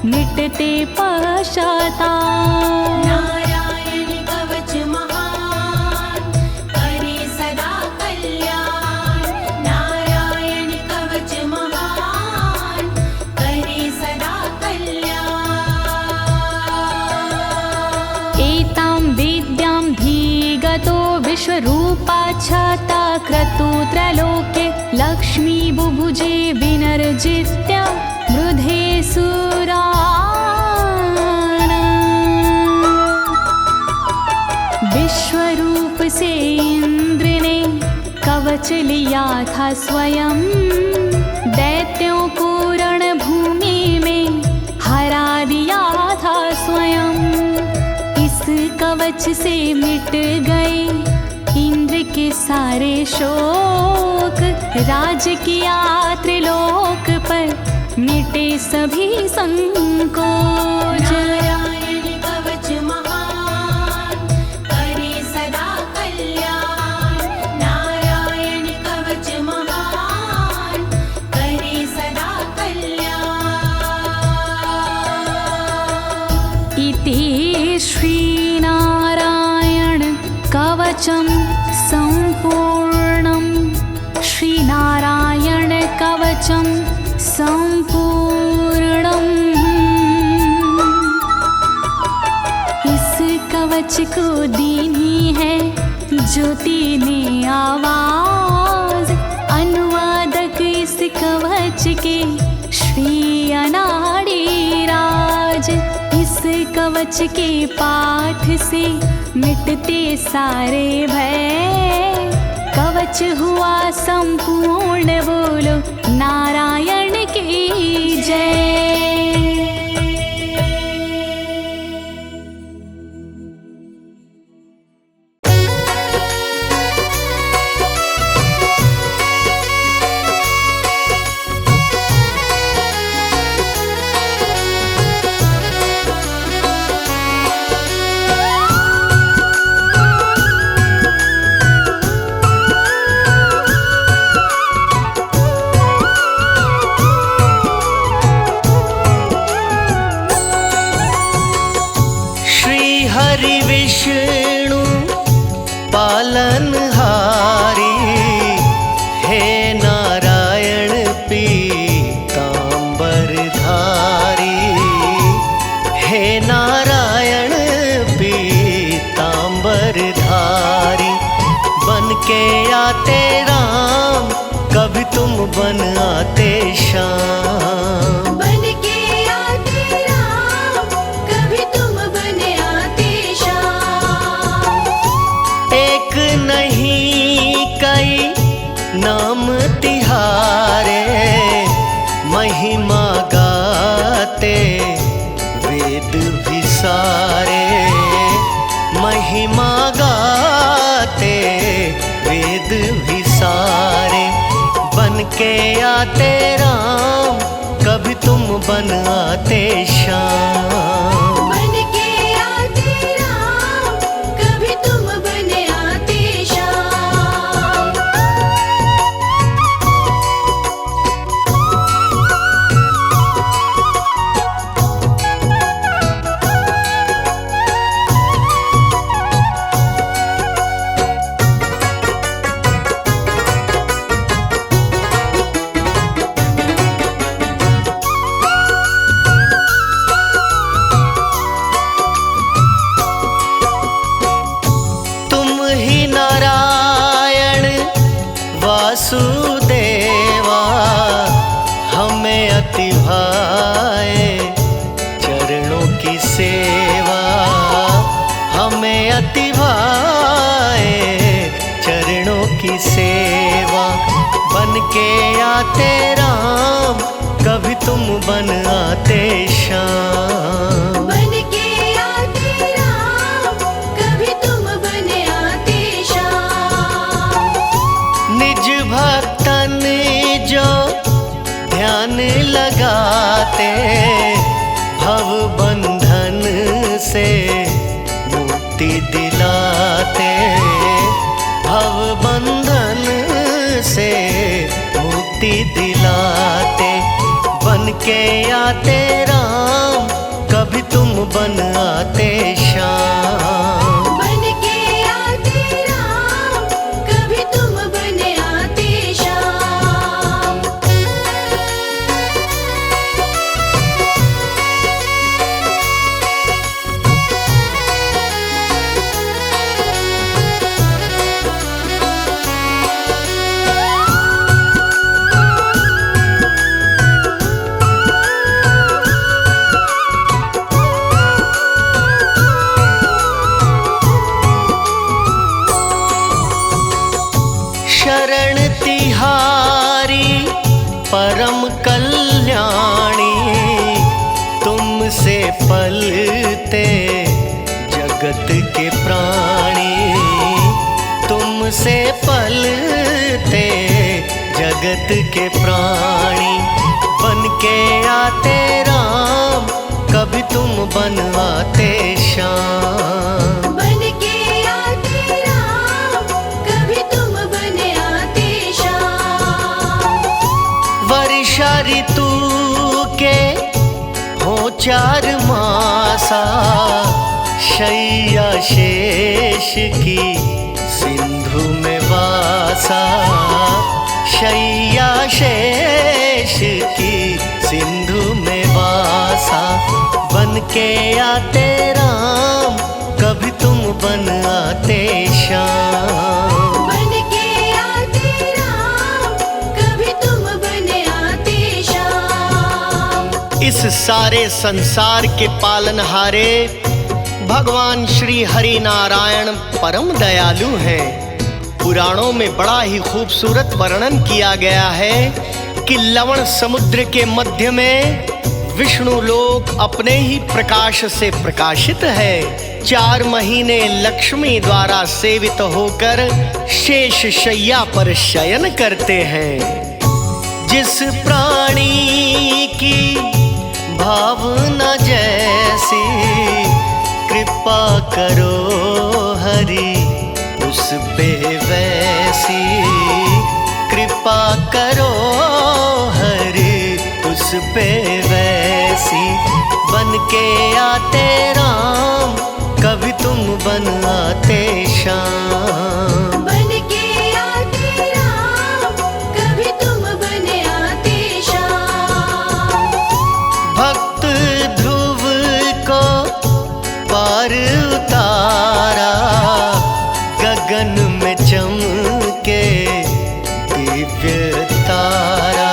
Speaker 1: मिटते पश्चाताप।
Speaker 2: नारायण कवच महान, करे सदा कल्याण। नारायण कवच महान, करे सदा कल्याण।
Speaker 1: एतां विद्यां धीगतो विश्वरूपाच्छता क्रतु त्रलोके, लक्ष्मी बुभुजे विन पुनर्जित्य वृधे सुरान्। विश्वरूप से इंद्र ने कवच लिया था स्वयं, दैत्यों को रणभूमि में हरा दिया था स्वयं। इस कवच से मिट गए इंद्र के सारे शोक, राज किया त्रिलोक पर मिटे सभी संकोच।
Speaker 2: नारायण कवच महान करे सदा कल्याण। नारायण कवच महान करे सदा कल्याण।
Speaker 1: इति श्रीनारायण कवचं सम्पूर्णं। श्रीनारायण कवचं सम्पूर्णम्। इस कवच को दीनी है ज्योति ने आवाज, अनुवादक इस कवच के श्री अनाड़ी राज। इस कवच के पाठ से मिटते सारे भय, कवच हुआ संपूर्ण, बोलो नारायण की जय।
Speaker 3: हरि विष्णु पालनहारी, हे नारायण पीतांबरधारी। हे नारायण पीतांबरधारी, बन के आते राम, कभी तुम बन आते श्याम।
Speaker 2: बन के आते राम, कभी तुम बन आते श्याम।
Speaker 3: एक नहीं कई नाम तिहारे, महिमा गाते वेद भी सारे। महिमा गाते वेद भी सारे, बन के आते राम, कभी तुम बन आते श्याम।
Speaker 2: बन के आते राम, कभी तुम बन आते श्याम।
Speaker 3: वासुदेवा, हमें अति भाए चरणों की सेवा। हमें अति भाए चरणों की सेवा, बन के आते राम, कभी तुम बन आते श्याम।
Speaker 2: बन के आते राम, कभी तुम बन आते श्याम।
Speaker 3: निज भक्तन जो ध्यान लगाते, भव बंधन से मुक्ति दिलाते। भव बंधन से मुक्ति दिलाते, बन के आते राम, कभी तुम बन आते श्याम।
Speaker 2: बन के आते राम, कभी तुम बन आते श्याम।
Speaker 3: पलते जगत के प्राणी, तुमसे पलते जगत के प्राणी। बन के आते राम, कभी तुम बन आते श्याम।
Speaker 2: बन के आते राम, कभी तुम बन आते श्याम।
Speaker 3: वर्षा ऋतु के हो 4 मासा, शैया शेष की सिंधु में वासा। शैया शेष की सिंधु में वासा। बन के आते राम, कभी तुम बन आते श्याम।
Speaker 2: बन के आते राम, कभी तुम बन आते श्याम।
Speaker 3: इस सारे संसार के पालनहारे भगवान श्री हरि नारायण परम दयालु हैं। पुराणों में बड़ा ही खूबसूरत वर्णन किया गया है कि लवण समुद्र के मध्य में विष्णु लोक अपने ही प्रकाश से प्रकाशित है। 4 महीने लक्ष्मी द्वारा सेवित होकर शेष शैया पर शयन करते हैं। जिस प्राणी की भावना जैसी, कृपा करो हरि उस पे वैसी। कृपा करो हरि उस पे वैसी। बन के आते राम, कभी तुम बन आते श्याम।
Speaker 2: बन के आते राम, कभी तुम बन आते श्याम।
Speaker 3: भक्त ध्रुव को पार उतारा, गगन में चमके दिव्य तारा।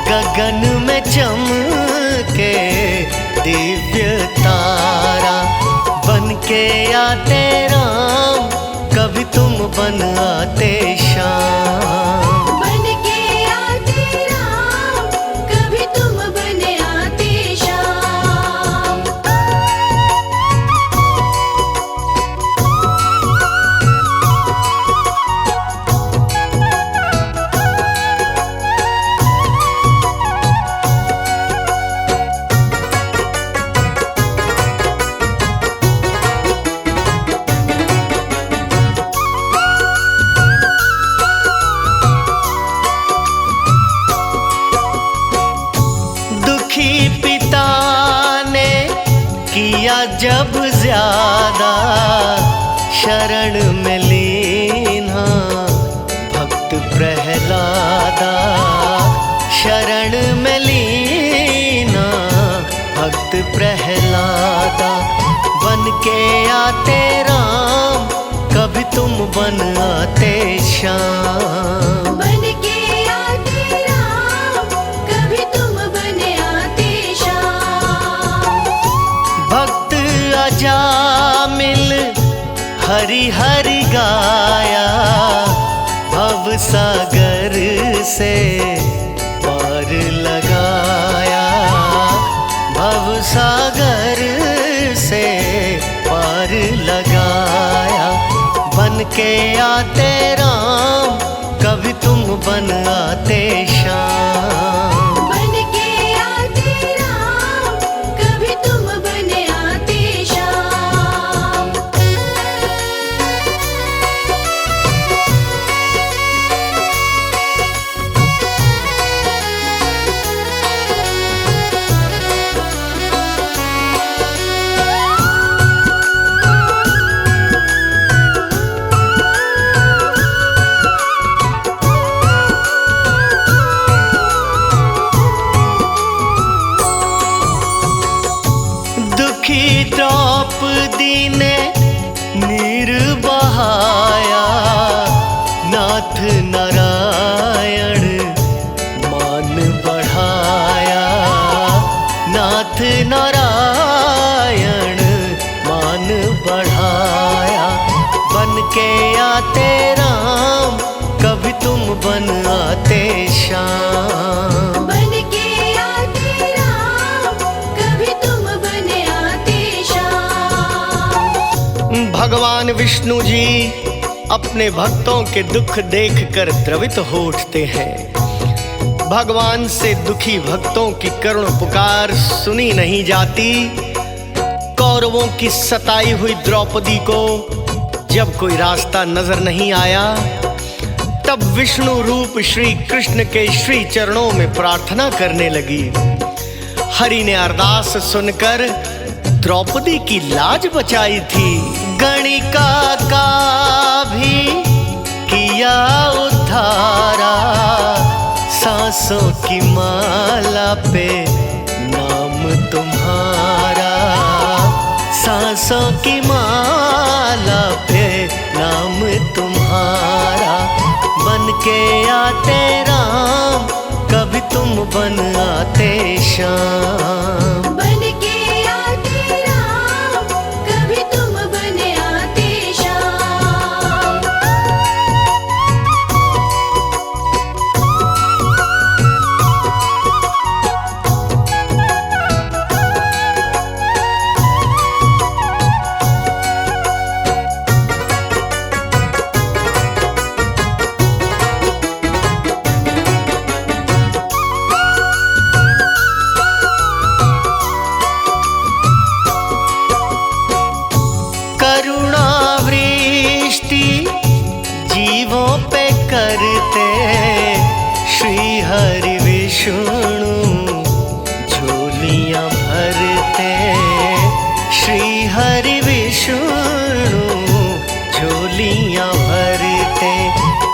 Speaker 3: गगन में चमके दिव्य तारा। बन के आते राम, कभी तुम बन आते श्याम।
Speaker 2: बन के आते राम, कभी तुम बन आते श्याम।
Speaker 3: दुखी पिता ने किया जब ज्यादा, शरण में लीना भक्त प्रहलादा। शरण में लीना भक्त प्रहलादा। बन के आते राम, कभी तुम बन आते श्याम।
Speaker 2: बन के आते राम, कभी तुम बन आते श्याम।
Speaker 3: भक्त अजामिल हरि हरि गाया, भव सागर से पार लगाया। भव सागर से पार लगाया। बन के आते राम, कभी तुम बन आते श्याम।
Speaker 2: बन के आते राम, कभी तुम बन आते श्याम।
Speaker 3: दुखी द्रौपदी ने नीर बहाया, नाथ नारायण मान बढ़ाया। नाथ नारायण मान बढ़ाया। बन के आते राम, कभी तुम बन आते श्याम।
Speaker 2: बन के आते राम, कभी तुम बन
Speaker 3: भगवान विष्णु जी अपने भक्तों के दुख देखकर द्रवित हो उठते हैं। भगवान से दुखी भक्तों की करुण पुकार सुनी नहीं जाती। कौरवों की सताई हुई द्रौपदी को जब कोई रास्ता नजर नहीं आया, तब विष्णु रूप श्री कृष्ण के श्री चरणों में प्रार्थना करने लगी। हरि ने अरदास सुनकर द्रौपदी की लाज बचाई थी। गणिका का भी किया उद्धारा, सांसों की माला पे नाम तुम्हारा, सांसों की माला पे नाम तुम्हारा। बन के आते राम, कभी तुम बन आते श्याम।
Speaker 2: बन के आते राम, कभी तुम बन आते श्याम।
Speaker 3: करुणावृष्टि जीवों पे करते श्री हरि विष्णु झोलियां भरते। श्री हरि विष्णु झोलियां भरते।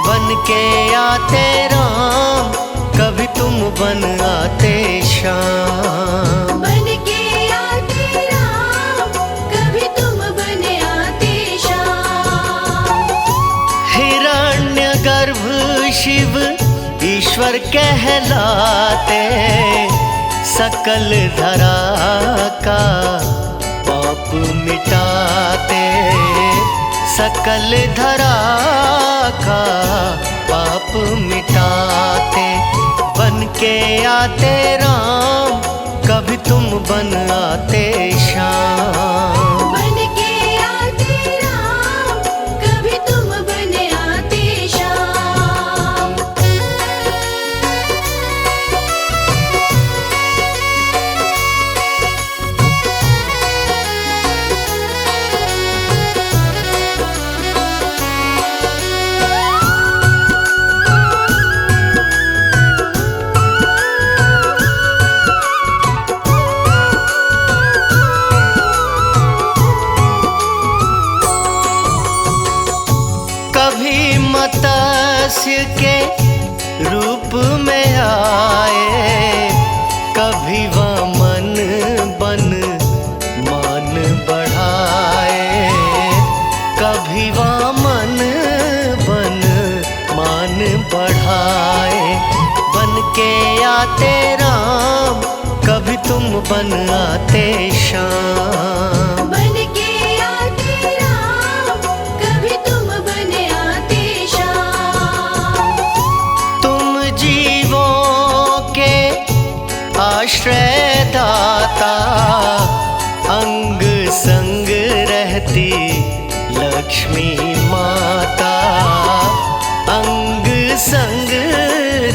Speaker 3: बन के आते राम, कभी तुम बन आते श्याम।
Speaker 2: बन के आते राम, कभी तुम बन आते श्याम।
Speaker 3: हिरण्यगर्भ शिव ईश्वर कहलाते, सकल धरा का पाप मिटाते। सकल धरा का पाप मिटाते। बन के आते राम, कभी तुम बन आते श्याम।
Speaker 2: बन के आते राम, कभी तुम बन आते श्याम।
Speaker 3: कभी मत्स्य के रूप में आए, कभी वामन बन मान बढ़ाए। कभी वामन बन मान बढ़ाए। बन के आते राम, कभी तुम बन आते श्याम।
Speaker 2: बन के आते राम, कभी तुम बन आते श्याम।
Speaker 3: तुम जीवों के आश्रय दाता, अंग संग रहती लक्ष्मी माता। अंग संग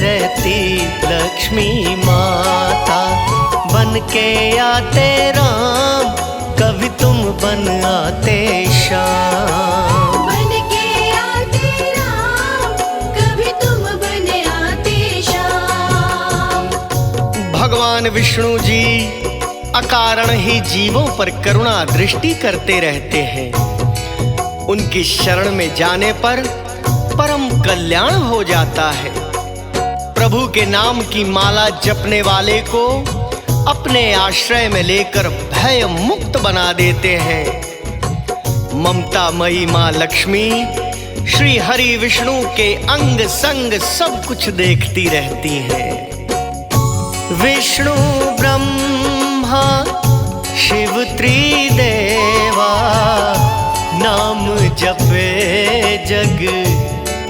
Speaker 3: रहती लक्ष्मी माता। बन के आते राम, कभी तुम बन आते श्याम।
Speaker 2: बन के आते राम, कभी तुम बन आते श्याम।
Speaker 3: भगवान विष्णु जी अकारण ही जीवों पर करुणा दृष्टि करते रहते हैं। उनकी शरण में जाने पर परम कल्याण हो जाता है। प्रभु के नाम की माला जपने वाले को अपने आश्रय में लेकर भय मुक्त बना देते हैं। ममता मई माँ लक्ष्मी श्री हरि विष्णु के अंग संग सब कुछ देखती रहती हैं। विष्णु ब्रह्मा शिव त्रिदेवा, नाम जपे जग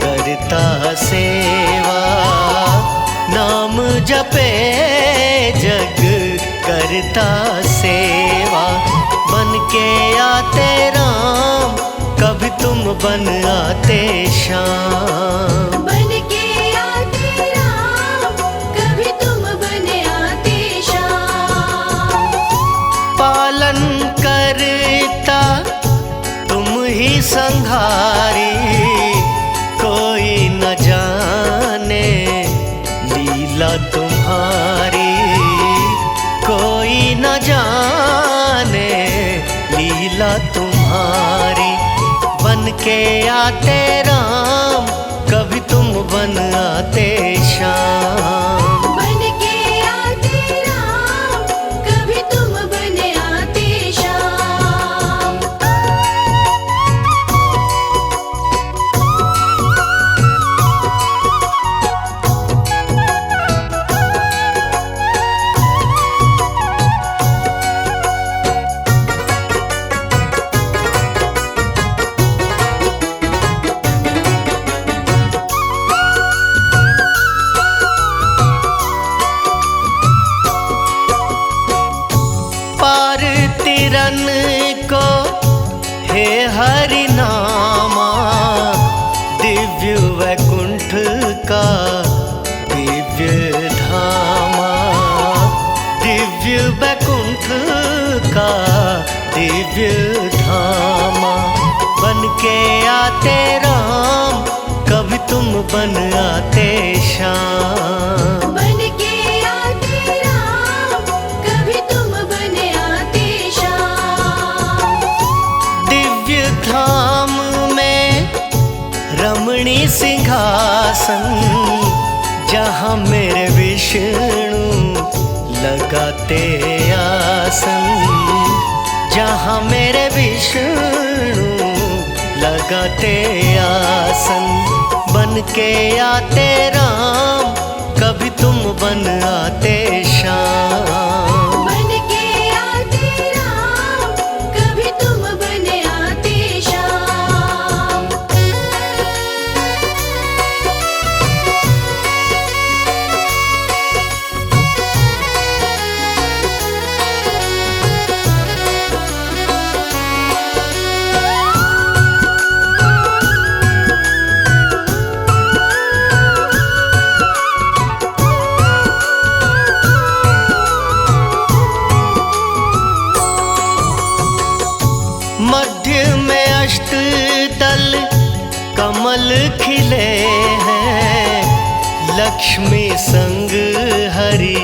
Speaker 3: करता सेवा। नाम जपे जग करता सेवा। बन के आते राम, कभी तुम बन आते श्याम।
Speaker 2: बन के आते राम, कभी तुम बन आते श्याम।
Speaker 3: पालन करता तुम ही संहारी, कोई न जाने लीला तुम्हारी, कोई न जाने लीला तुम्हारी। बन के आते राम, कभी तुम बन आते श्याम।
Speaker 2: बन के आते राम, कभी तुम बन आते श्याम।
Speaker 3: पार तिरन को हे हरि नामा, दिव्य वैकुंठ का दिव्य धामा, दिव्य वैकुंठ का दिव्य धामा। बन के आते राम, कभी तुम बन आते श्याम।
Speaker 2: बन के आते राम, कभी तुम बन आते श्याम।
Speaker 3: दिव्य धाम में रमणी सिंहासन, जहाँ मेरे विष्णु लगाते आसन, जहाँ मेरे विष्णु लगाते आसन। बन के आते राम, कभी तुम बन आते श्याम।
Speaker 2: बन के आते राम, कभी तुम बन आते श्याम।
Speaker 3: मध्य में अष्टदल कमल खिले हैं, लक्ष्मी संग हरि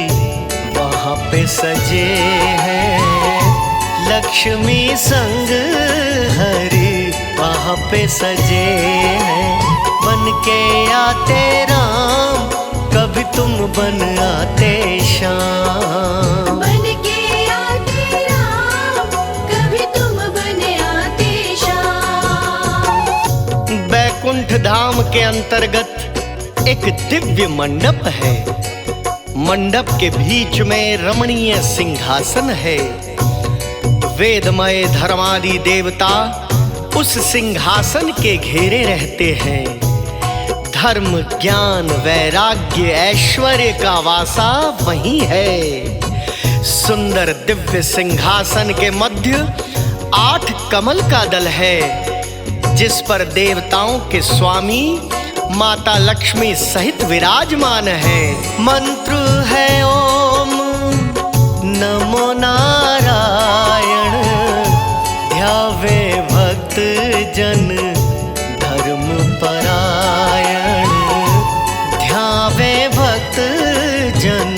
Speaker 3: वहाँ पे सजे हैं, लक्ष्मी संग हरि वहाँ पे सजे हैं। बन के आते राम, कभी तुम बन आते श्याम।
Speaker 2: बन के आते राम, कभी तुम बन आते श्याम।
Speaker 3: बैकुंठ धाम के अंतर्गत एक दिव्य मंडप है। मंडप के बीच में रमणीय सिंहासन है। वेदमय धर्मादि देवता उस सिंहासन के घेरे रहते हैं। धर्म, ज्ञान, वैराग्य, ऐश्वर्य का वासा वही है। सुंदर दिव्य सिंहासन के मध्य 8 कमल का दल है, जिस पर देवताओं के स्वामी माता लक्ष्मी सहित विराजमान है। मंत्र है ओम नमो नारायण, ध्यावे भक्त जन धर्म परायण, ध्यावे भक्त जन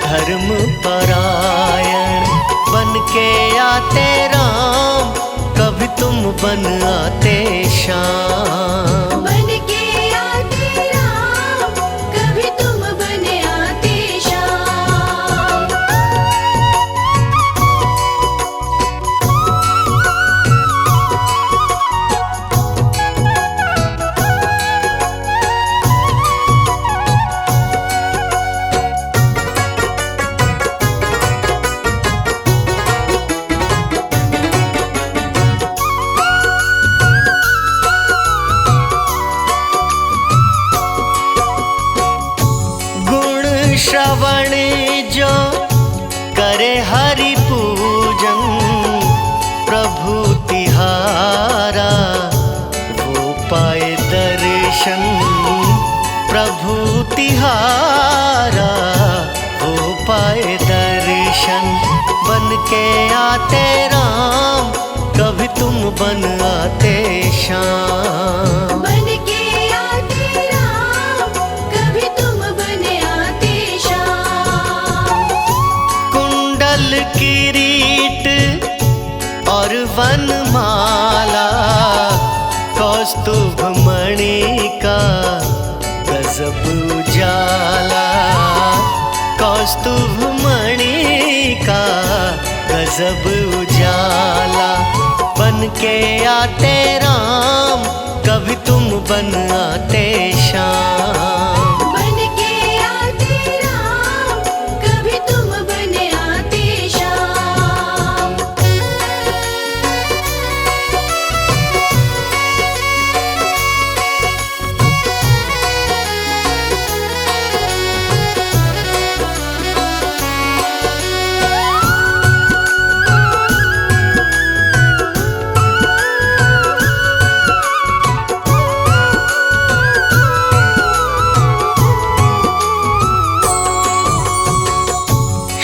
Speaker 3: धर्म परायण। बन के आते राम, कभी तुम बन आते श्याम।
Speaker 2: बन के आते राम, कभी तुम बन आते श्याम।
Speaker 3: श्रवण जो करे हरि पूजन, प्रभु तिहारा तिहारा हो पाए दर्शन। बन के आते राम, कभी तुम बन आते श्याम।
Speaker 2: बन के आते राम, कभी तुम बन आते श्याम।
Speaker 3: कुंडल किरीट और वनमाला, कौस्तुभ मणि का गजब उजाला। कौस्तुभ मणि का गजब उजाला। बन के आते राम, कभी तुम बन आते श्याम।
Speaker 2: बन के आते राम, कभी तुम बन आते श्याम।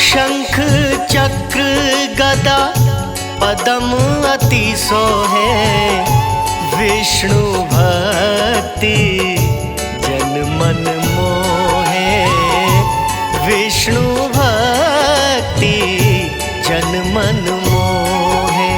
Speaker 3: शंख चक्र गदा पदम अति सोहे। विष्णु भक्ति जन मन मोहे। विष्णु भक्ति जन मन मोहे।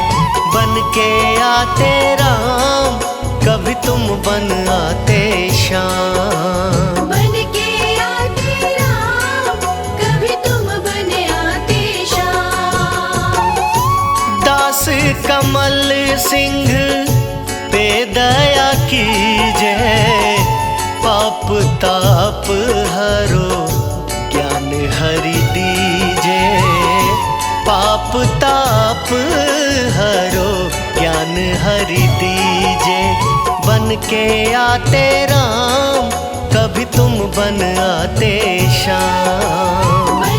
Speaker 3: बन के आते राम, कभी तुम बन आते श्याम।
Speaker 2: बन के आते राम, कभी तुम बन आते श्याम।
Speaker 3: दास कमल सिंह पे दया कीजय। पाप ताप हरो ज्ञान हरि दीजे। पाप ताप हरो ज्ञान हरि दीजे। बन के आते राम, कभी तुम बन आते श्याम।